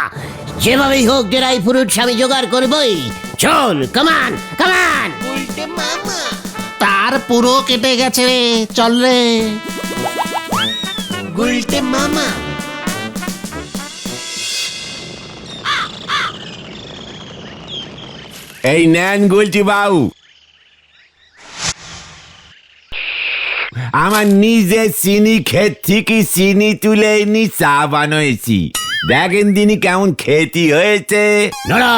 যেভাবেই হোক ড্রাই ফ্রুট আমি জোগাড় করবই। চল কামান কামান। তার পুরো কেটে গেছে রে, চল রে। গুলটে মামা। এই নেন গুলটি বাবু, আমার নিজে চিনি ক্ষেত থেকে চিনি তুলে এনে চা বানিয়েছি, দেখেন দিনই কেমন খেতি হয়েছে। নড়া,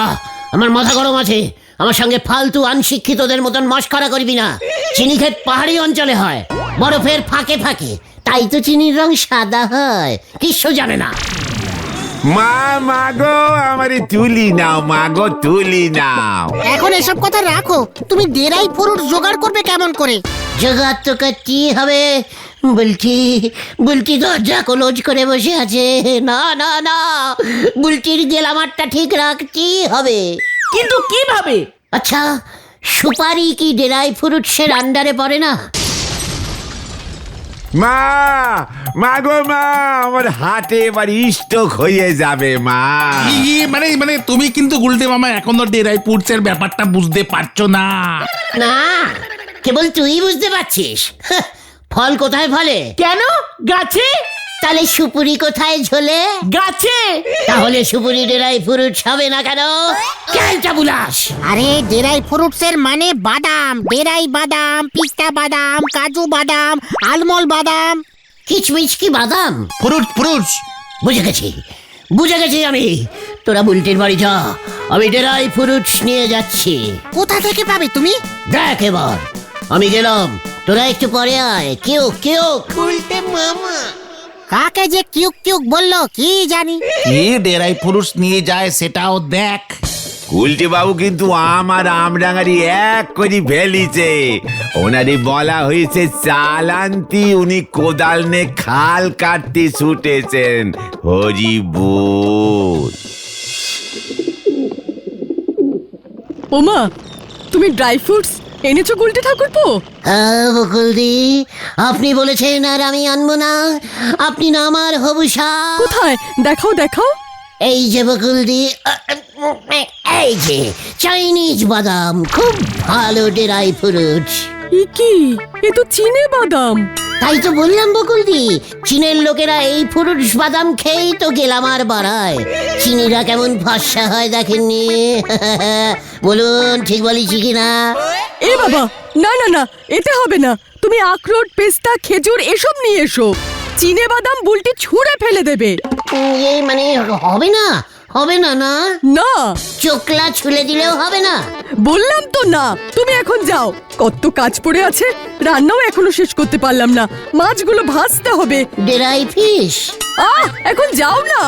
আমার মাথা গরম আছে। আমার সঙ্গে ফালতু আনশিক্ষিতদের মতন মস্করা করবি না। চিনি ক্ষেত পাহাড়ি অঞ্চলে হয়, বরফের ফাঁকে ফাঁকে, তাই তো চিনির রং সাদা হয়। কিছু জানে না। মাগো আমারে তুলি নাও, মাগো তুলি নাও। এখন এসব কথা রাখো, তুমি ডেরাই ফ্রুট জোগাড় করবে কেমন করে? জোগাড় তো করতেই হবে। বুলটি দরজা ক্লোজ করে বসে আছে। না না না, বুলটির গেলামারটা ঠিক রাখতেই হবে। কিন্তু কিভাবে? আচ্ছা, সুপারি কি ড্রাই ফ্রুটসের আন্ডারে পড়ে না? মাগো মা, আমার হাতে এবার স্ট্রোক হয়ে যাবে মা। মানে তুমি কিন্তু গুলটে মামা এখনো ডেরাই ফ্রুটসের ব্যাপারটা বুঝতে পারছো না। না, কেবল তুই বুঝতে পারছিস। ফল কোথায় ফলে? কেন? গাছে। তাহলে সুপুরি কোথায় ঝোলে? গাছে। তাহলে সুপুরি ড্রাই ফ্রুট হবে না কেন? ক্যালটাবুলাস। আরে ডেরাই ফ্রুটসের মানে বাদাম, ডেরাই বাদাম, পিস্তা বাদাম, কাজু বাদাম, আলমন্ড বাদাম। কিচমিচ কি বাদাম? ফ্রুটস বুঝে গেছি আমি। তোরা বুলটির বাড়ি যা, আমি ড্রাই ফ্রুটস নিয়ে যাচ্ছি। কোথা থেকে পাবে তুমি? দেখ এবার, আমি গেলাম, তোরা একটু পরে আয়। কেউ কেউ উল্টে মামা। কাকে যে কিউক কিউক বললো কি জানি। কি ডেরাই ফ্রুটস নিয়ে যায় সেটাও দেখ। গুলটি বাবু কিন্তু আমার আমডাঙ্গারি এক করে ফেলিছে। ওনারই বলা হয়েছে চালান্তি, উনি কোদাল নে খাল কাটতে ছুটেছেন। হরি বল। ওমা, তুমি ড্রাই ফ্রুটস এনেছো গুলটে ঠাকুরপো? বকুলদি, আপনি বলেছেন আর আমি আনবো না? আপনি না আমার হবুসা। কোথায়? দেখাও দেখাও। এই যে বকুলদি, এই যে চাইনিজ বাদাম, খুব ভালো ড্রাই ফ্রুটস। কি? এ তো চীনে বাদাম। তাই তো বললাম বকুলদি, চীনের লোকেরা এই ফ্রুটস বাদাম খেয়েই তো গেলামার বাড়ায়। চিনিরা কেমন ফর্সা হয় দেখেননি? বলুন ঠিক বলেছি কিনা? এ বাবা, না না না, এতে হবে না। তুমি আখরোট, পেস্তা, খেজুর এসব নিয়ে এসো। চীনে বাদাম বুলটি ছুঁড়ে ফেলে দেবে। মানে হবে না? হবে না না? না, চোকলা ছুলে দিলেও হবে না? বললাম তো না, তুমি এখন যাও। কত কাজ পড়ে আছে, রান্নাও এখনো শেষ করতে পারলাম না। মাছগুলো ভাজতে হবে। Dry fish. এখন যাও না।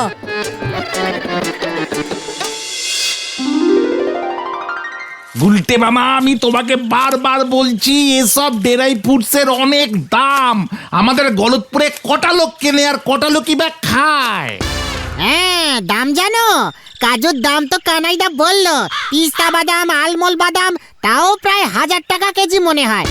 গুলটে মামা, আমি তোমাকে বারবার বলছি এসব ডেরাই ফুডসের অনেক দাম। আমাদের গলতপুরে কটা লোক কেনে আর কটা লোকই বা খায়। হ্যাঁ, দাম জানো? কাজুর দাম তো কানাইদা বললো, পিস্তা বাদাম, আলমল বাদাম তাও প্রায় 1000 টাকা কেজি মনে হয়।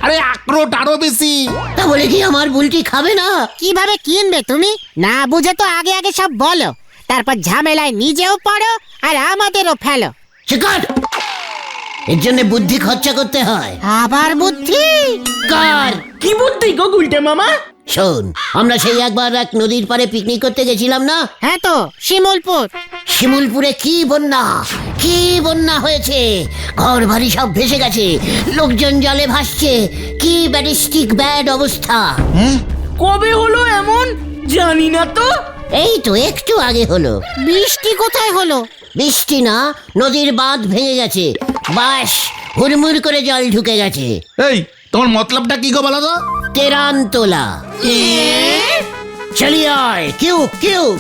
আরে আখরোট আরো বেশি। তা বলে কি আমার বুলটি খাবে না? কিভাবে কিনবে তুমি? না বুঝে তো আগে আগে সব বলো, তারপর ঝামেলায় নিজেও পড়ো আর আমাদেরও ফেলো। চিকাট! এর জন্য বুদ্ধি খরচা করতে হয়। আবার বুদ্ধি? কার? কি বুদ্ধি গো গুলটে মামা? শোন, আমরা সেই একবার এক নদীর পাড়ে পিকনিক করতে গেছিলাম না? হ্যাঁ তো, শিমুলপুর। শিমুলপুরে কি বন্যা হয়েছে। ঘর বাড়ি সব ভেসে গেছে, লোকজন জলে ভাসছে। কি ব্যারিস্টিক ব্যাড অবস্থা। কবে হলো এমন? জানি না তো। এই তো একটু আগে হলো। বৃষ্টি কোথায় হলো? বৃষ্টি না, নদীর বাঁধ ভেঙে গেছে। বাস হুড়মুড় করে জল ঢুকে গেছে। এই তোমার মতলবটা কি গো বলো তো? তেরান তোলা। চলিয়ে আয়, কিউক কিউক।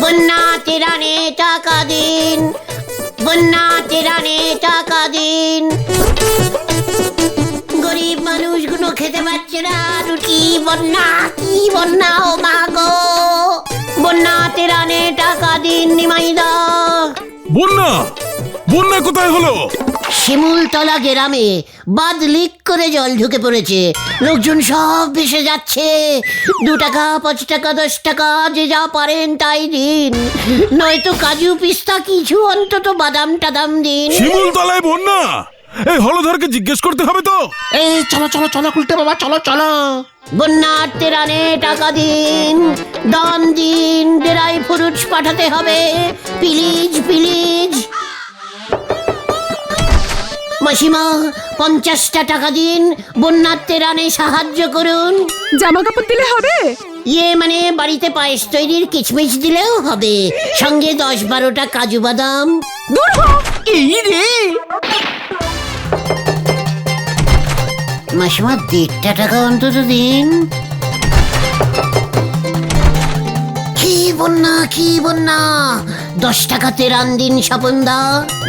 বন্যা তেরানে টাকা দিন, বন্যা তেরানে টাকা দিন। গরিব মানুষগুলো খেতে পাচ্ছে না রুটি। বন্যা, কি বন্যা ও মা গো। বন্যা তেরানে টাকা দিন নিমাইদা। বন্যা বন্যা কোথায় হলো? শিমুলতলা গ্রামে বাঁধ লিক করে জল ঢুকে পড়েছে। লোকজন সব ভেসে যাচ্ছে। 2 টাকা, 5 টাকা, 10 টাকা যে যা পারেন তাই দিন, নয়তো কাজু পিস্তা কিছু অন্তত বাদাম টাদাম দিন। শিমুলতলায় বন্যা? এই হলধরকে জিজ্ঞেস করতে হবে তো। এই চলো চলো চলো গুলটে বাবা, চলো চলো। বন্যার তেরানে টাকা দিন, দান দিন, ডেরাই ফ্রুটস পাঠাতে হবে, প্লিজ প্লিজ। মাসিমা, 50টা টাকা দিন, বন্যার তেরানে সাহায্য করুন। জামা কাপড় দিলে হবে? মানে বাড়িতে পায়েস তৈরির কিচমিচ দিলেও হবে, সঙ্গে 10-12টা কাজু বাদাম। দূর হ। এই রে, মাসিমা 1.5 টাকা অন্তত দিন। কি বন্যা, কি বন্যা। 10 টাকা তেরান দিন স্বপনদা।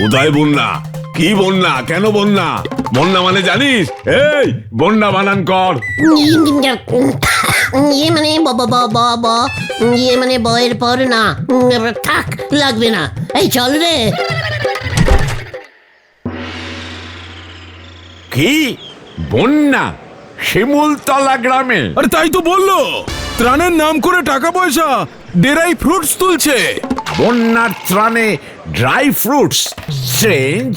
কোথায় বন্যা? কি বন্যা? কেন বন্যা? বন্যা মানে জানিস? এই বন্যা বানান কর। মানে মানে বয়ের পর না। থাক, লাগবে না। এই চল রে। কি বন্যা? শিমুলতলা গ্রামে? আরে তাই তো বললো, ত্রাণের নাম করে টাকা পয়সা ডেরাই ফ্রুটস তুলছে। বন্যার ত্রাণে ড্রাই ফ্রুটস? স্ট্রেঞ্জ।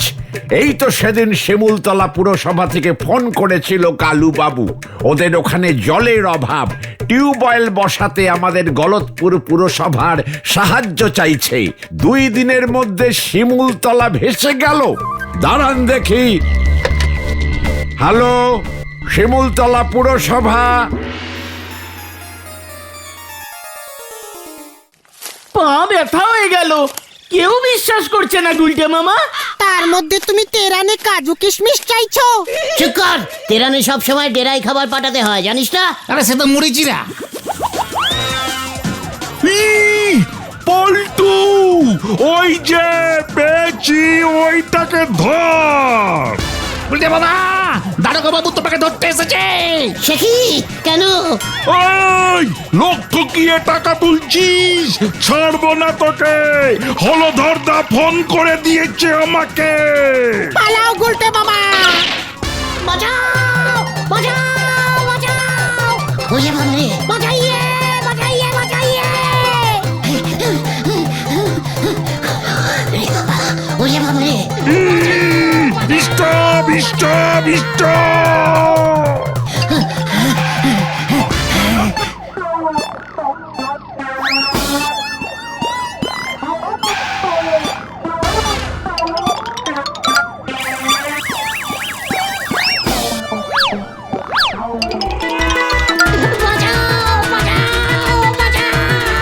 এই তো সেদিন শিমুলতলা পুরসভা থেকে ফোন করেছিল কালু বাবু। ওদের ওখানে জলের অভাব, টিউবওয়েল বসাতে আমাদের গলতপুর পুরসভার সাহায্য চাইছে। 2 দিনের মধ্যে শিমুলতলা ভেসে গেল। দাঁড়ান দেখি। হ্যালো, শিমুলতলা পুরসভা। পা ব্যথা হয়ে গেল। কেউ বিশ্বাস করছে না গুলটে মামা। তার মধ্যে তুমি তেরানে কাজু কিশমিশ চাইছো? চুপ কর। তেরানে সব সময় ডেরাই খাবার পাঠাতে হয়, জানিস না? আরে সে তো মুড়িচিরা। পল্টু, ওই যে পেয়েছি, ওইটাকে ধর। গুলটে বাবা, দারোগা বাবু তোমাকে ধরতে এসেছে। সে কি? কেন? ওই লক্ষ্য গিয়ে টাকা তুলছিস, ছাড়বো না তোকে। হলধরদা ফোন করে দিয়েছে আমাকে। পালাও গুলটে মামা। বাঁচাও, বাঁচাও, বাঁচাও। ওরে বাবারে, বাঁচাইয়ে, বাঁচাইয়ে, বাঁচাইয়ে। ওরে বাবারে। Stop stop stop. বাঁচাও, বাঁচাও, বাঁচাও।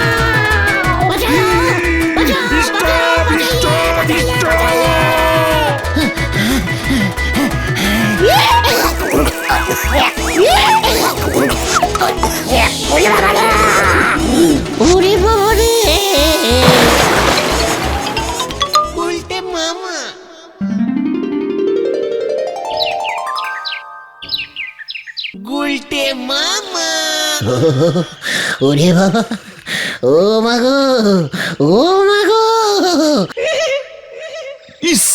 ওরে বাবা, ও মাগো, ও মাগো। ইস,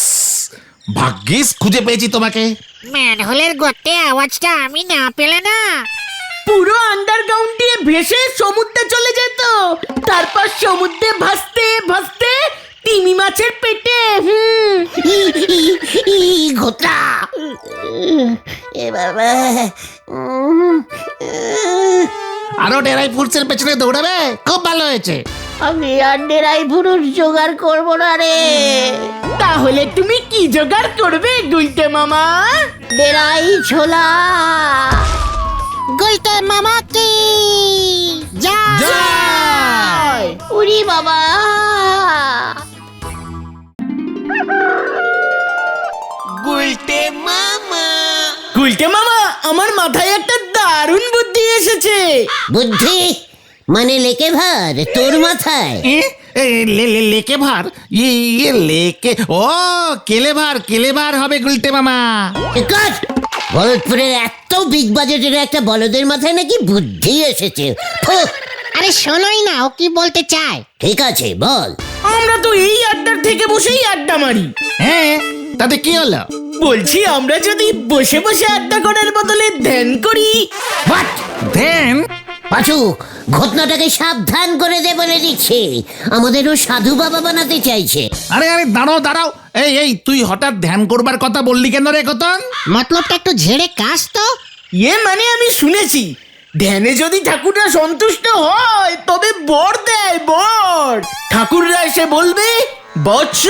ভাগ্যিস খুঁজে পেয়েছি তোমাকে। ম্যানহোলের গর্তে আওয়াজটা আমি না পেলে না। পুরো আন্ডারগ্রাউন্ড দিয়ে ভেসে সমুদ্রে চলে যেত, তারপর সমুদ্রে ভাসতে ভাসতে তিমি মাছের পেটে। ঘোটা এ বাবা। আরো ডেরাই ফুডসের পেছনে দৌড়াবে, খুব ভালো হয়েছে। আমি আর ডেরাই পুরুষ জোগাড় করবো না রে। তাহলে তুমি কি জোগাড় করবে গুলটে মামা? ডেরাই ছোলা। গুলটে মামা কি জয়! উরি বাবা। গুলটে মামা, আমার মাথায় একটা দারুণ বুদ্ধি এসেছে। বুদ্ধি মানে লেকে ভার তোর মাথায়? লেকে ভার, ইয়ে লেকে, ও কেলেভার হবে গুলটে মামা। কাজ ভরতপুরের এত বিগ বাজেটের একটা বলদের মাথায় নাকি বুদ্ধি এসেছে। ফুহ, আরে শোনোই না ও কি বলতে চায়। ঠিক আছে বল। আমরা তো এই আড্ডার থেকে বসেই আড্ডা মারি। হ্যাঁ, তাতে কি হলো? বলছি আমরা যদি বসে বসে আড্ডা করার বদলে ধ্যান করি। হোয়াট? দেন পাঁচু, ঘটনাটাকে সাবধান করে দে বলে দিচ্ছি, আমাদেরও সাধু বাবা বানাতে চাইছে। আরে দাঁড়াও, এই তুই হঠাৎ ধ্যান করবার কথা বললি কেন রে কতন? মতলবটা একটু ঝেড়ে কাশ তো। মানে আমি শুনেছি ধ্যানে যদি ঠাকুররা সন্তুষ্ট হয় তবে বর দেয়, বর। ঠাকুররা এসে বলবে, বৎস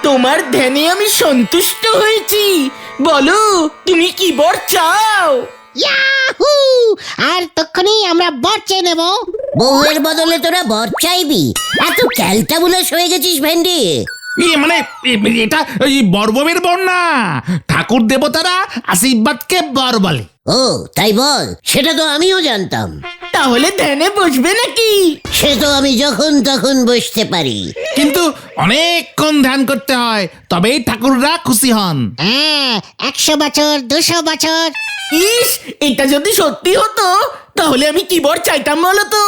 তোমার ধ্যানে আমি সন্তুষ্ট হয়েছি, বলো তুমি কি বর চাও? ইয়াহু! আর তখনই আমরা বর চেয়ে নেব। বউয়ের বদলে তোরা বর চাইবি? এত ক্যালটাবুলাস হয়ে গেছিস ভেন্ডি। মানে এটা ওই বর্বমের বর না, ঠাকুর দেবতারা আশীর্বাদকে বর বলে। ও তাই বল, সেটা তো আমিও জানতাম। তাহলে ধ্যানে বসবে নাকি? সে তো আমি যখন তখন বসতে পারি। কিন্তু অনেকক্ষণ ধ্যান করতে হয়, তবেই ঠাকুররা খুশি হন। হ্যাঁ, 100 বছর 200 বছর। ইস, এটা যদি সত্যি হতো তাহলে আমি কি বর চাইতাম বলো তো?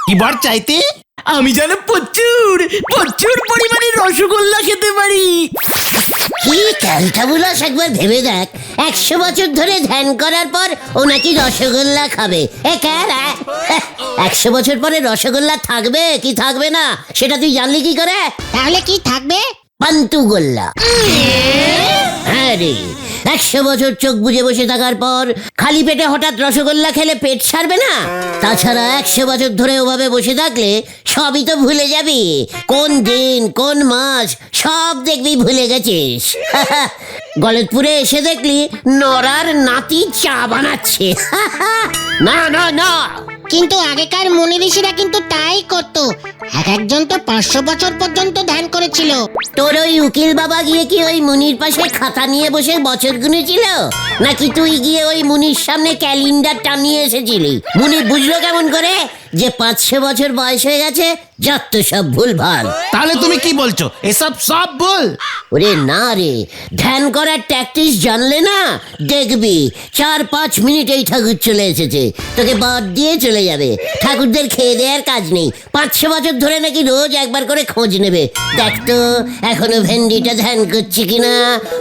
কি বর চাইতে? আমি যেন প্রচুর প্রচুর পরিমাণে রসগোল্লা খেতে পারি। কি ক্যালটাবুলাস, একবার ভেবে দেখ, 100 বছর ধরে ধ্যান করার পর ও নাকি রসগোল্লা খাবে। 100 বছর পরে রসগোল্লা থাকবে কি থাকবে না সেটা তুই জানলি কি করে? তাহলে কি থাকবে? পান্তুগোল্লা। হ্যাঁ রে, 100 বছর চোখ বুজে বসে থাকার পর খালি পেটে হঠাৎ রসগোল্লা খেলে পেট সারবে না। তাছাড়া 100 বছর ধরে ওভাবে বসে থাকলে সবই তো ভুলে যাবি, কোন দিন কোন মাস সব দেখবি ভুলে গেছিস। গলতপুরে এসে দেখলি নরার নাতি চা বানাচ্ছে। না না না, কিন্তু আগেকার মুনি ঋষিরা কিন্তু তাই করতো। এক একজন তো 500 বছর পর্যন্ত ধ্যান করেছিল। তোর ওই উকিল বাবা গিয়ে কি ওই মুনির পাশে খাতা নিয়ে বসে বছর গুনেছিল, নাকি তুই গিয়ে ওই মুনির সামনে ক্যালেন্ডার টানিয়ে এসেছিলি? মুনি বুঝলো কেমন করে যে 500 বছর বয়স হয়ে গেছে? যত সব ভুল ভাল। তাহলে তুমি কি বলছো, এসব সব ভুল? ওরে না রে, ধ্যান করার ট্যাকটিস জানলে না, দেখবি 4-5 মিনিটেই ঠাকুর চলে এসেছে, তোকে বাদ দিয়ে চলে যাবে। ঠাকুরদের খেয়ে দেওয়ার কাজ নেই, 500 বছর ধরে নাকি রোজ একবার করে খোঁজ নেবে, দেখ তো এখনো ভেন্ডিটা ধ্যান করছে কিনা,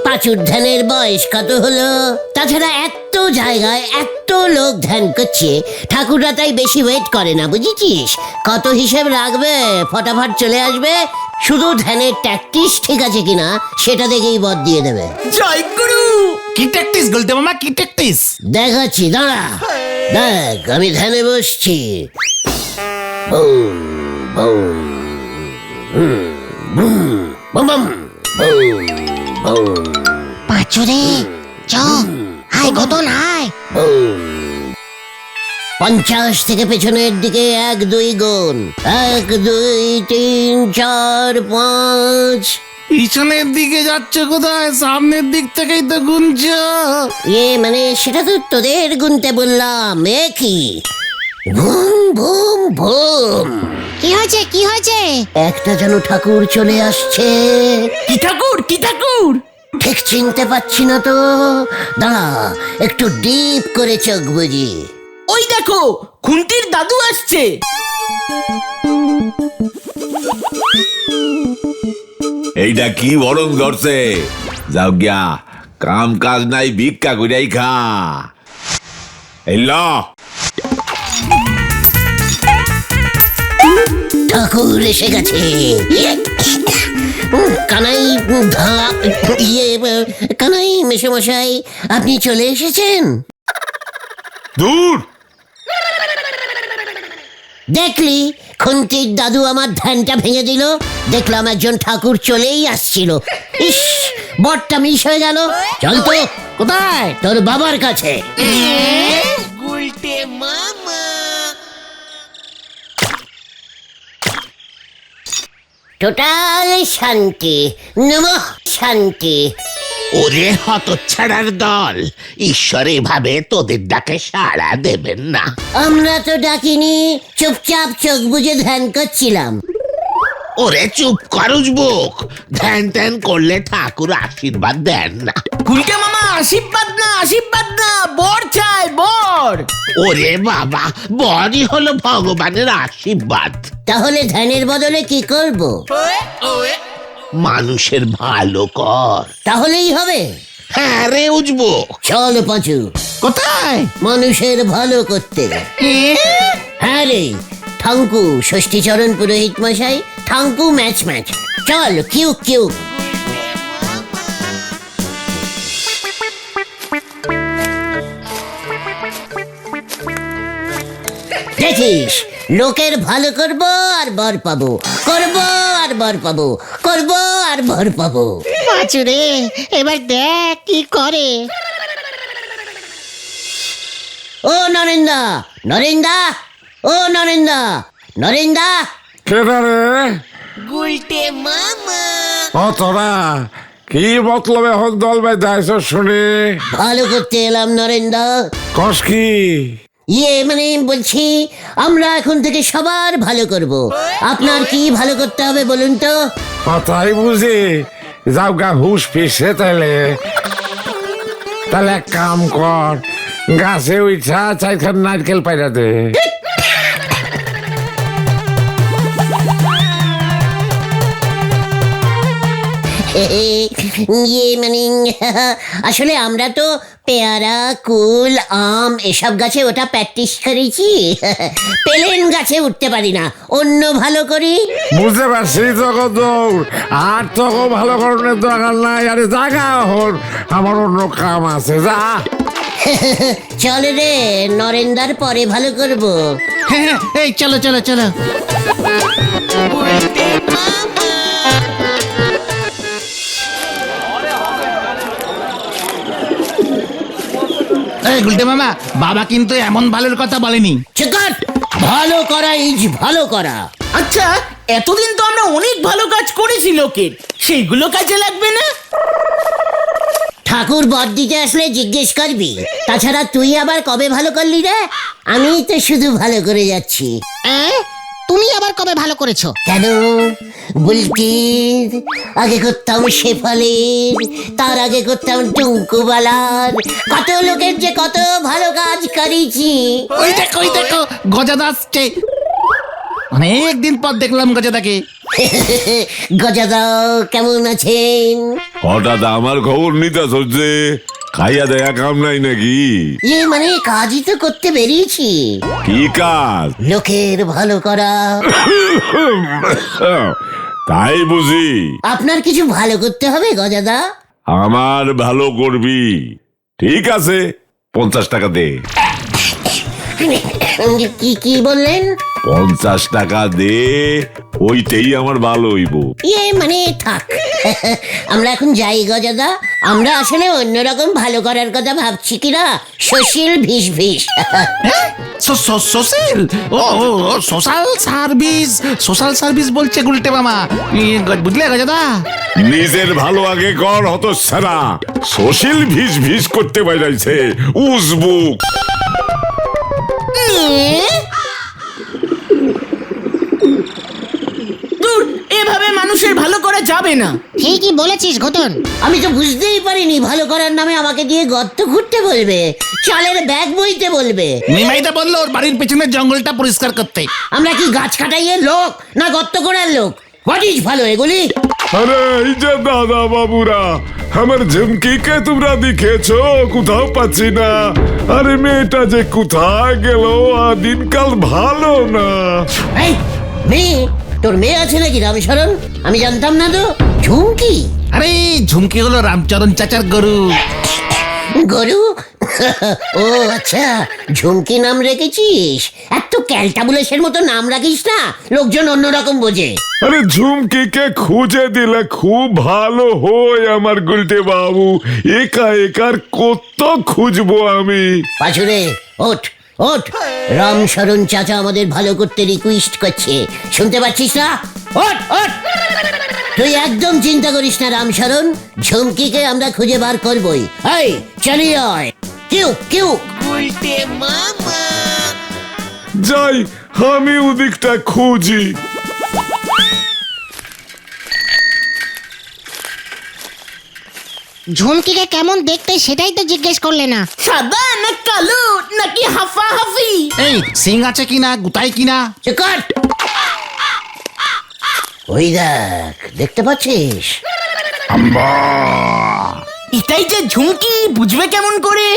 পাঁচুর ধ্যানের বয়স কত হলো। তাছাড়া এত জায়গায় এত লোক ধ্যান করছে, ঠাকুররা তাই বেশি ওয়েট করে না, বুঝেছিস? কত হিসেব রাখবে, ফটাফট চলে আসবে, শুধু ধ্যানের ট্যাকটিস ঠিক আছে কিনা সেটা দেখেই বদ দিয়ে দেবে। জয় গুরু। কি ট্যাকটিস বলতে মামা, কি ট্যাকটিস? দেখাচ্ছি, দাঁড়া দেখ, আমি ধ্যানে বসছি। বুম, বুম, বুম, বুম, বুম, বুম, বুম, পাঁচুরে চ, হাই ঘটন হাই। 50 থেকে পেছনের দিকে 1 2 গুণ, 1 2 3 4 5। পিছনের দিকে যাচ্ছে কোথায়? সামনের দিক থেকেই তো গুনছো। মানে সেটা তো তোদের গুনতে বললাম। কি বুম বুম বুম, কি হয়েছে কি হয়েছে? একটা যেন ঠাকুর চলে আসছে। কি ঠাকুর, কি ঠাকুর? ঠিক চিনতে পাচ্ছি না তো, দাঁড়া একটু ডিপ করে চোখ বুঝি। ওই দেখো খুন্তির দাদু আসছে। এইটা কি বরং ধরছে? যাও গিয়া কাম কাজ নাই, ভিক্ষা কইরাই খা। এই ল। ঠাকুর এসে গেছে। কানাই কানাই মেশামশাই, আপনি চলে এসেছেন? দূর। দেখলি খুন্তির দাদু আমার ধ্যানটা ভেঙে দিল। দেখলাম একজন ঠাকুর চলেই আসছিল। ইস, বরটা মিস হয়ে গেল। চল তো। কোথায়? তোর বাবার কাছে। টোটাল শান্তি, নমঃ শান্তি। ওরে হতচ্ছাড়ার দল, ঈশ্বর এভাবে তোদের ডাকে সাড়া দেবেন না। আমরা তো ডাকিনি, চুপচাপ চোখ বুজে ধ্যান করছিলাম। ওরে চুপ কর উজবুক, ধ্যান ধ্যান করলে ঠাকুর আশীর্বাদ দেন না। গুলটে মামা আশীর্বাদ না, আশীর্বাদ না, বর চাই বর। ওরে বাবা, বরই হলো ভগবানের আশীর্বাদ। তাহলে ধ্যানের বদলে কি করব? মানুষের ভালো কর। তাহলেই হবে। হ্যাঁ রে উজবুক। চল পাঁচু। কোথায়? মানুষের ভালো করতে। হ্যাঁ রে, ঠাঙ্কু ষষ্ঠীচরণ পুরোহিত মশাই, ঠাঙ্কু ম্যাচ ম্যাচ। চল কিউ কিউ। দেখিস, লোকের ভালো করব আর বর পাবো, করব আর বর পাবো, করব আর বর পাবো। পাঁচুরে, এবার দেখ কি করে। ও নরেন্দা, নরেন্দা, ও নরেন্দা, নরেন্দা। কেডা রে? গুলটে মামা। ও তোরা কি মতলবে এখন দল বেঁধাইছ শুনে? ভালো করতে এলাম নরেন্দা। কস কি? মানে বলছি, আমরা এখন থেকে সবার ভালো করব। আপনার কি ভালো করতে হবে বলুন তো? কথাই বুঝি। যাও গা হুশ পিছে তাইলে। তাহলে এক কাম কর, গাছে উঠা চাইখান নারকেল পাইরা দে। মানে আসলে আমরা তো পেয়ারা, কুল, আম এসব গাছে ওটা প্র্যাকটিস করেছি। পেলেন গাছে উঠতে পারি না, অন্য ভালো করি। বুঝতে পারছি তোকে দৌড়, আর তোকে ভালো করণের দরকার নাই। আরে জাগা হল, আমার অন্য কাম আছে, যা। চল রে, নরেন্দার পরে ভালো করব। হ্যাঁ, এই চলো চলো চলো। গুলটে মামা, বাবা কিন্তু এমন ভালোর কথা বলেনি। চিকট, ভালো করা ইজ ভালো করা। আচ্ছা, এতদিন তো আমরা অনেক ভালো কাজ করেছি লোকের, সেইগুলো কাজে লাগবে না? ঠাকুর বর দিতে আসলে জিজ্ঞেস করবি। তাছাড়া তুই আবার কবে ভালো করলি রে? আমি তো শুধু ভালো করে যাচ্ছি। তুমি আবার কবে ভালো করেছো? কেন? বুলটির আগে করতাম শেফালির, তার আগে করতাম টুঙ্কুবালার। কত লোকের যে কত ভালো কাজ করেছি। ওই দেখো গজাদা আসছে। অনেকদিন পর দেখলাম গজাদাকে। গজাদা কেমন আছেন? হঠাৎ আমার খবর নিতে হচ্ছে, খাইয়া দেয়া কাম নাই নাকি? মানে কাজই তো করতে বেরিয়েছি। কি কাজ? লোকের ভালো করা। তাই বুঝি? আপনার কিছু ভালো করতে হবে গজাদা। আমার ভালো করবি? ঠিক আছে, 50 টাকা দে। কি কি বললেন? 50 টাকা দে, ওইটাই আমার ভালো হইব। মানে থাক। আমরা এখন যাই গজাদা। আমরা আসলে অন্যরকম ভালো করার কথা ভাবছি কিনা। সোশ্যাল ভিস ভিস। সোশ্যাল সোশ্যাল সার্ভিস বলছে গুলটে মামা, বুঝলে গজাদা? নিজের ভালো আগে কর, হতচ্ছাড়া। সোশ্যাল ভিস ভিস করতে বাইরাইছে উজবুক। দূর, এভাবে মানুষের ভালো করা যাবে না। ঠিকই বলেছিস ঘটন। আমি তো বুঝতেই পারিনি ভালো করার নামে আমাকে দিয়ে গর্ত খুঁড়তে বলবে, চালের ব্যাগ বইতে বলবে। নিমাইদা বললো ওর বাড়ির পেছনের জঙ্গলটা পরিষ্কার করতে। আমরা কি গাছ কাটাইয়ের লোক না গর্ত করার লোক? হোয়াট ইজ ভালো এগুলি? আরে এই যে দাদা বাবুরা, আমার ঝুমকিকে তোমরা দেখেছো? কোথাও পাচ্ছি না। আরে মেয়েটা যে কোথায় গেল, দিনকাল ভালো না। এই মেয়ে, তোর মেয়ে আছে নাকি রামশরণ? আমি জানতাম না তো। ঝুমকি? আরে ঝুমকি হলো রামচরণ চাচার গরু। গরু? ও আচ্ছা, ঝুমকি নাম রেখেছিস। এত ক্যালটাবুলেসের মতো নাম রাখিস না, লোকজন অন্যরকম বোঝে। আরে ঝুমকিকে খুঁজে দিলে খুব ভালো হয় আমার গুলটে বাবু। একা একার কত খুঁজবো আমি। পাছুরে ওঠ ওঠ, রামশরণ চাচা আমাদের ভালো করতে রিকোয়েস্ট করছে, শুনতে পাচ্ছিস না? ওঠ ওঠ। তুই একদম চিন্তা করিস না রামশরণ, ঝুমকিকে আমরা খুঁজে বার করবই। এই চালিয়ে আয়। কেউ কেউ যাই, আমি ওদিকটা খুঁজি। ঝুমকিকে কেমন দেখতে সেটাই তো জিজ্ঞেস করলে না। সাদা না কালো নাকি হাফা হাফি? এই সিং আছে কিনা, গুতাই কিনা? চুপ কর। ওই দেখ, দেখতে পাচ্ছিস? এটাই যে ঝুমকি, বুঝবে কেমন করে?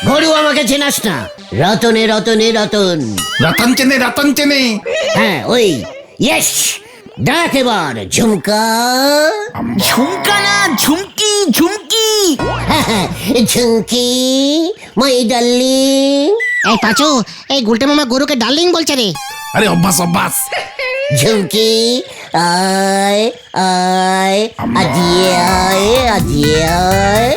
গরু আমাকে চেনাস না? রতনে রতনে রতন। রতন চেনে, রতন চেনে। হ্যাঁ ওই, ইয়েস। দেখ এবার ঝুমকা। ঝুমকা না ঝুমকি, ঝুমকি। Jhumki my darling. এই পাঁচু, এই গুলটে মামা গরুকে ডার্লিং বলছে রে। আরে অভ্যাস অভ্যাস। ঝুমকি আয় আয়, আজিয়ে আয়, আজিয়ে আয়।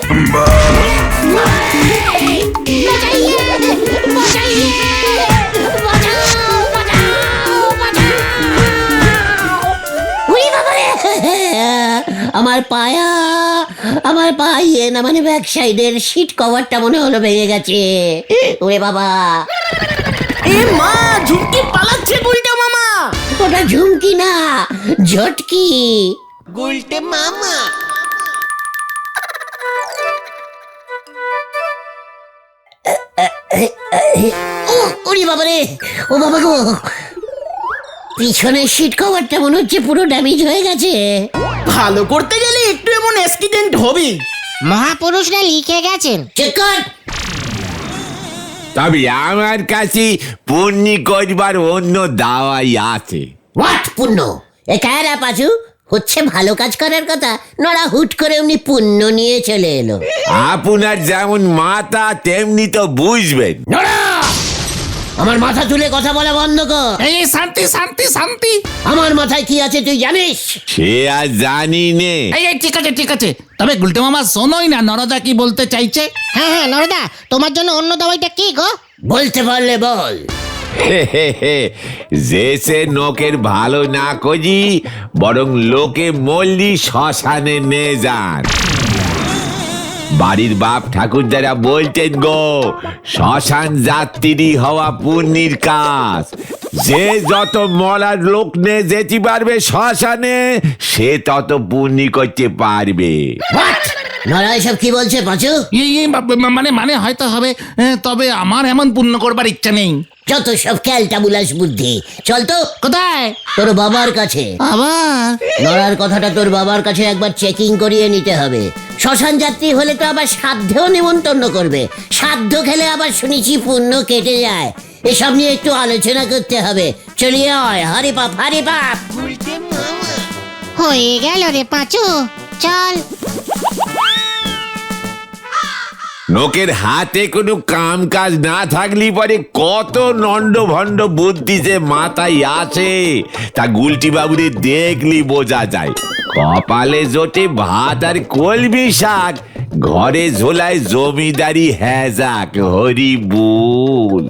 উই বাবারে! আমার পায়া, আমার পায়ে না, মানে ব্যাক সাইডের সিট কভারটা মনে হলো ভেঙে গেছে। ওরে বাবা! এ মা, ঝুমকি পালাচ্ছে গুলটে মামা। ওটা ঝুমকি না, ঝটকি। গুলটে মামা। ও ওরে বাবারে! ও বাবা গো! পিছনের সিট কভারটা মনে হচ্ছে পুরো ড্যামেজ হয়ে গেছে। ভালো করতে গেলে একটু এমন অ্যাক্সিডেন্ট হবে। মহাপুরুষরা লিখে গেছেন। চেক কর। তবে আমার কাছে পুণ্যি করবার অন্য দাওয়াই আছে। হোয়াট পুণ্য? এ কারা পাচু? হচ্ছে ভালো কাজ করার কথা, নড়া হুট করে এমনি পুণ্য নিয়ে চলে এলো। আপনার যেমন মাথা তেমনি তো বুঝবেন। নড়া! আমার মাথা তুলে কথা বলা বন্ধ কর। এই শান্তি শান্তি শান্তি। আমার মাথায় কি আছে তুই জানিস? সে আর জানি নে। এই ঠিক আছে ঠিক আছে, তবে গুলটে মামা শোনোই না নরদা কি বলতে চাইছে। হ্যাঁ হ্যাঁ নরদা, তোমার জন্য অন্য দাওয়াইটা কি গো? বলতে পারলে বল। যে সে নোকের ভালো না করি, বরং লোকে মল্লি শ্মশানে নে যান। বাড়ির বাপ ঠাকুর যারা বলতেন গো, শ্মশান যাত্রী হওয়া পুণ্যির কাজ। যে যত মরার লোক নে যেতে পারবে শ্মশানে, সে তত পুণ্যি করতে পারবে। হোয়াট? নড়া এসব কি বলছে পাচু? মানে হয়তো হবে, তবে আমার এমন পুণ্য করবার ইচ্ছা নেই। যত সব ক্যালটাবুলাস বুদ্ধি। চল তো। কোথায়? তোর বাবার কাছে। আবার নড়ার কথাটা তোর বাবার কাছে একবার চেকিং করিয়ে নিতে হবে। শ্মশান যাত্রী হলে তো আবার সাধ্যেও নিমন্ত্রণ করবে। সাধ্য খেলে আবার শুনেছি পুণ্য কেটে যায়। এসব নিয়ে একটু আলোচনা করতে হবে। চলিয়ে আয়, হরি পাপ হরি পাপ। হয়ে গেল রে পাঁচু, চল। লোকের হাতে কোনো কাম কাজ না থাকলে পরে কত নন্ড ভণ্ড বুদ্ধি যে মাথায় আছে, তা গুলটি বাবুরে দেখলি বোঝা যায়। কপালে জোটে ভাত আর কলমি শাক, ঘরে ঝোলায় জমিদারি হ্যাজাক, হরি বুল।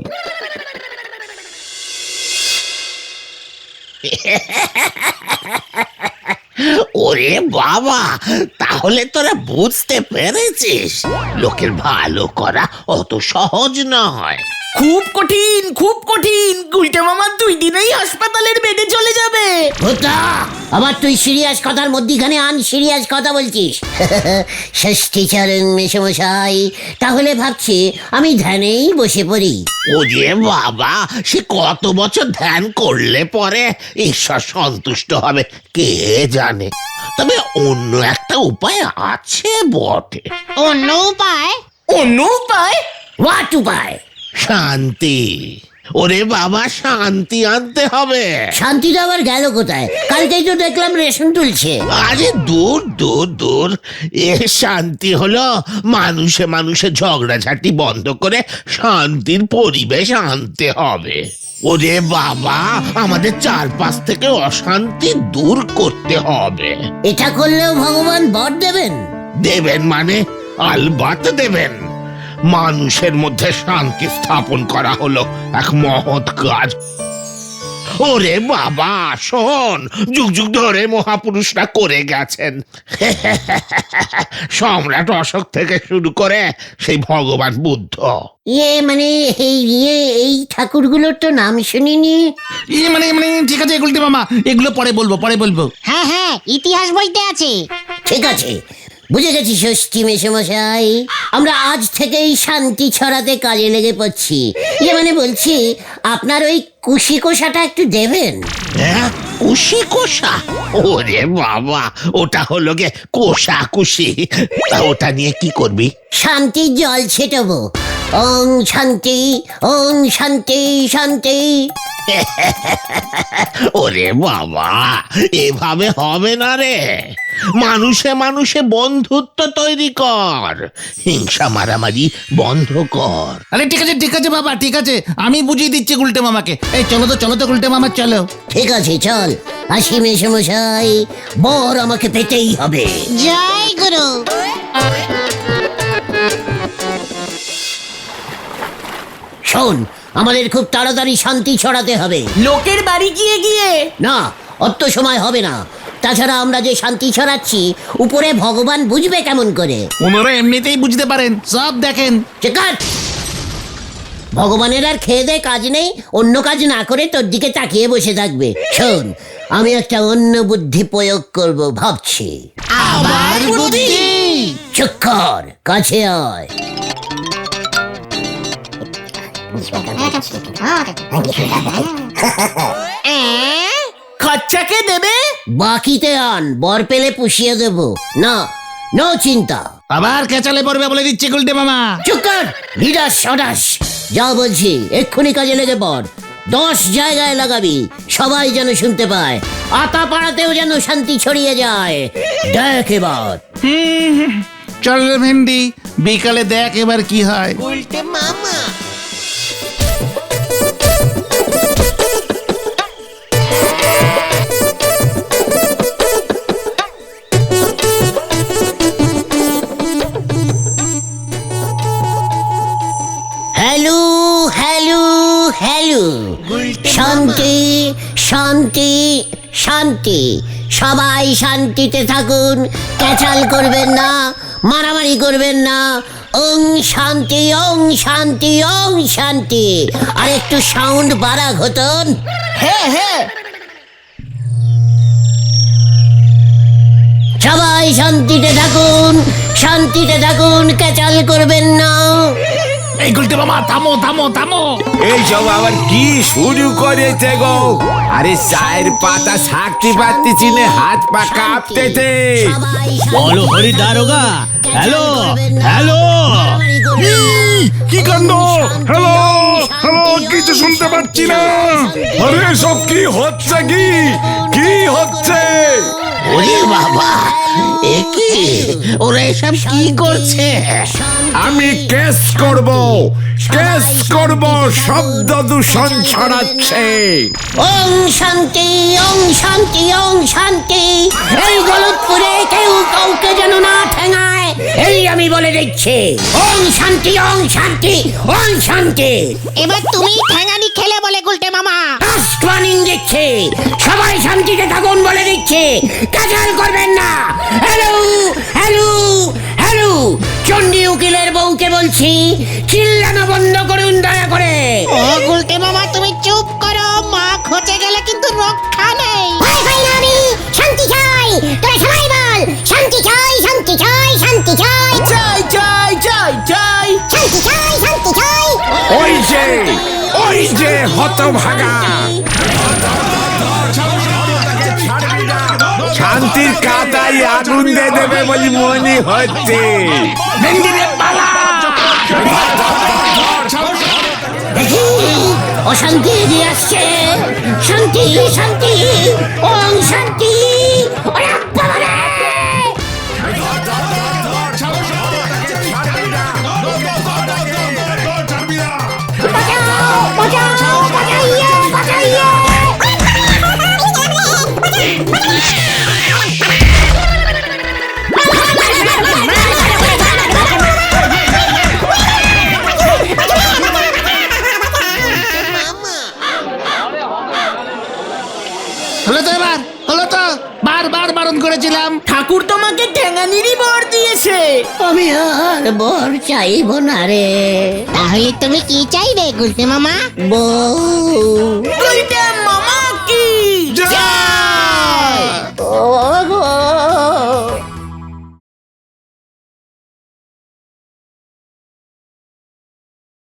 ওরে বাবা, তাহলে তোরা বুঝতে পেরেছিস লোকের ভালো করা অত সহজ নয়। খুব কঠিন, খুব কঠিন। গুলটে মামা 2 দিনেই হাসপাতালের বেডে চলে যাবে। ভোতা, আবার তুই সিরিয়াস কথার মধ্যিখানে আন সিরিয়াস কথা বলছিস। ষষ্ঠীচরণ মেশমশাই, তাহলে ভাবছি আমি ধ্যানেই বসে পড়ি। ওরে বাবা, সে কত বছর ধ্যান করলে পরে ঈশ্বর সন্তুষ্ট হবে কে জানে। তবে অন্য একটা উপায় আছে বটে। অন্য উপায়? অন্য উপায়? হোয়াট উপায়? শান্তি। ওরে বাবা, শান্তি আনতে হবে। শান্তিটা আবার গেল কোথায়? কালকেই তো দেখলাম রেশন তুলছে। আরে দূর দূর দূর, এ শান্তি হলো মানুষে মানুষে ঝগড়াঝাটি বন্ধ করে শান্তির পরিবেশ আনতে হবে। ওরে বাবা, আমাদের চারপাশ থেকে অশান্তি দূর করতে হবে। এটা করলেও ভগবান বর দেবেন? দেবেন মানে আলবাত দেবেন। মানুষের মধ্যে শান্তি স্থাপন করা হলো এক মহৎ কাজ। ওরে বাবা শোন, যুগ যুগ ধরে মহাপুরুষরা করে গেছেন। সম্রাট অশোক থেকে শুরু করে সেই ভগবান বুদ্ধ। মানে এই ঠাকুরগুলোর তো নাম শুনিনি। মানে ঠিক আছে গুলটে মামা, এগুলো পরে বলবো। হ্যাঁ হ্যাঁ, ইতিহাস বইতে আছে। ঠিক আছে, বুঝে গেছি ষষ্ঠী মেশমশাই। আমরা আজ থেকেই শান্তি ছড়াতে কাজে লেগে পড়ছি। মানে বলছি, আপনার ওই কুশি কোষাটা একটু দেবেন। হ্যাঁ, কুশি কোষা? ওরে বাবা, ওটা হলো গে কোষাকুশি। তা ওটা নিয়ে কি করবি? শান্তির জল ছেটাবো। ওং শান্তি, ওং শান্তি শান্তি। ওরে বাবা, এভাবে হবে না রে। মানুষে মানুষে বন্ধুত্ব তৈরি কর, হিংসা মারামারি বন্ধ কর। আরে ঠিক আছে বাবা, ঠিক আছে, আমি বুঝিয়ে দিচ্ছি গুলটে মামাকে। এই চলো তো গুলটে মামা, চলো। ঠিক আছে, চল আসি মেশমশাই, বর আমাকে পেতেই হবে। জয় গুরু। শোন, আমাদের খুব তাড়াতাড়ি শান্তি ছড়াতে হবে। লোকের বাড়ি গিয়ে গিয়ে? না, অত সময় হবে না। তাছাড়া আমরা যে শান্তি ছড়াচ্ছি, উপরে ভগবান বুঝবে কেমন করে? ওনারা এমনিতেই বুঝতে পারেন, সব দেখেন। চেকার, ভগবানের আর খেয়ে দেয় কাজ নেই, অন্য কাজ না করে তোর দিকে তাকিয়ে বসে থাকবে। শোন, আমি একটা অন্য বুদ্ধি প্রয়োগ করব ভাবছি। আবার বুদ্ধি? চুপ কর, কাছে আয়। খরচাকে দেবে? বাকিতে আন, বর পেলে পুষিয়ে দেব। না, নো চিন্তা। আবার কেচালে পড়বে বলে দিচ্ছি গুলটে মামা। চুপ কর, বিরাস সদাস। যা বলছি এক্ষুনি কাজে লেগে পড়। 10 জায়গায় লাগাবি, সবাই যেন শুনতে পায়। আতা পাড়াতেও যেন শান্তি ছড়িয়ে যায়। দেখ এবার। চল রে ভেন্ডি, বিকালে দেখ এবার কি হয়। গুলটে মামা। হ্যালো হ্যালো হ্যালো, শান্তি শান্তি শান্তি। সবাই শান্তিতে থাকুন, ক্যাচাল করবেন না, মারামারি করবেন না। ওং শান্তি, ওং শান্তি, ওং শান্তি। আর একটু সাউন্ড বাড়া ঘটন। হ্যাঁ হ্যাঁ। সবাই শান্তিতে থাকুন, শান্তিতে থাকুন, ক্যাচাল করবেন না। এই গুলটে মামা, থামো। এইসব আবার কি শুরু করেছে গো? আরে চায়ের পাতা থাকতে পারতেছি না, হাত পা কাঁপতেছে। সবাই বলো হরি দারোগা। হ্যালো হ্যালো, কি কাণ্ড! হ্যালো হ্যালো, কিছু শুনতে পাচ্ছি না। আরে সব কি হচ্ছে? কি হচ্ছে? ওরে বাবা, এ কি? ওরা এসব কি করছে? আমি কেস করব, শব্দ দূষণ ছড়াচ্ছে। ওং শান্তি, ওং শান্তি, ওং শান্তি। এই গলতপুরে কেউ কাউকে যেন না ঠেঙায়, এই আমি বলে দিচ্ছি। ওং শান্তি, ওং শান্তি, ওং শান্তি। এবার তুমি ঠ্যাঙানি খেলে বলে গুলটে মামা। ফার্স্ট ওয়ার্নিং দিচ্ছি, সবাই শান্তিতে থাকুন বলে দিচ্ছি, ক্যাচাল করবেন না। হ্যালো হ্যালো হ্যালো, চণ্ডী উকিলের বউকে বলছি, চিল্লানো বন্ধ করুন দয়া করে। মা খচে গেলে কিন্তু রক্ষা নেই। ভয় পাই না আমি, শান্তি চাই। তোরা সবাই বল, শান্তি চাই, শান্তি চাই, শান্তি চাই, চাই চাই চাই চাই শান্তি চাই, শান্তি চাই। ওই যে হতভাগা শান্তির কাতাই আগুন দিয়ে দেবে বলে মনে হচ্ছে। দেখি, অশান্তি এগিয়ে আসছে। শান্তি, শান্তি, ওম শান্তি। ওরে বাবারে! বাঁচাও, বাঁচাও, বাঁচাইয়ে, বাঁচাইয়ে। হলো তো এবার, হলো তো, বারবার বারণ করেছিলাম। ঠাকুর তোমাকে ঠ্যাঙানিরই বর দিয়েছে। আমি আর বর চাইব না রে। তাহলে তুমি কি চাইবে গুলতে মামা? বউ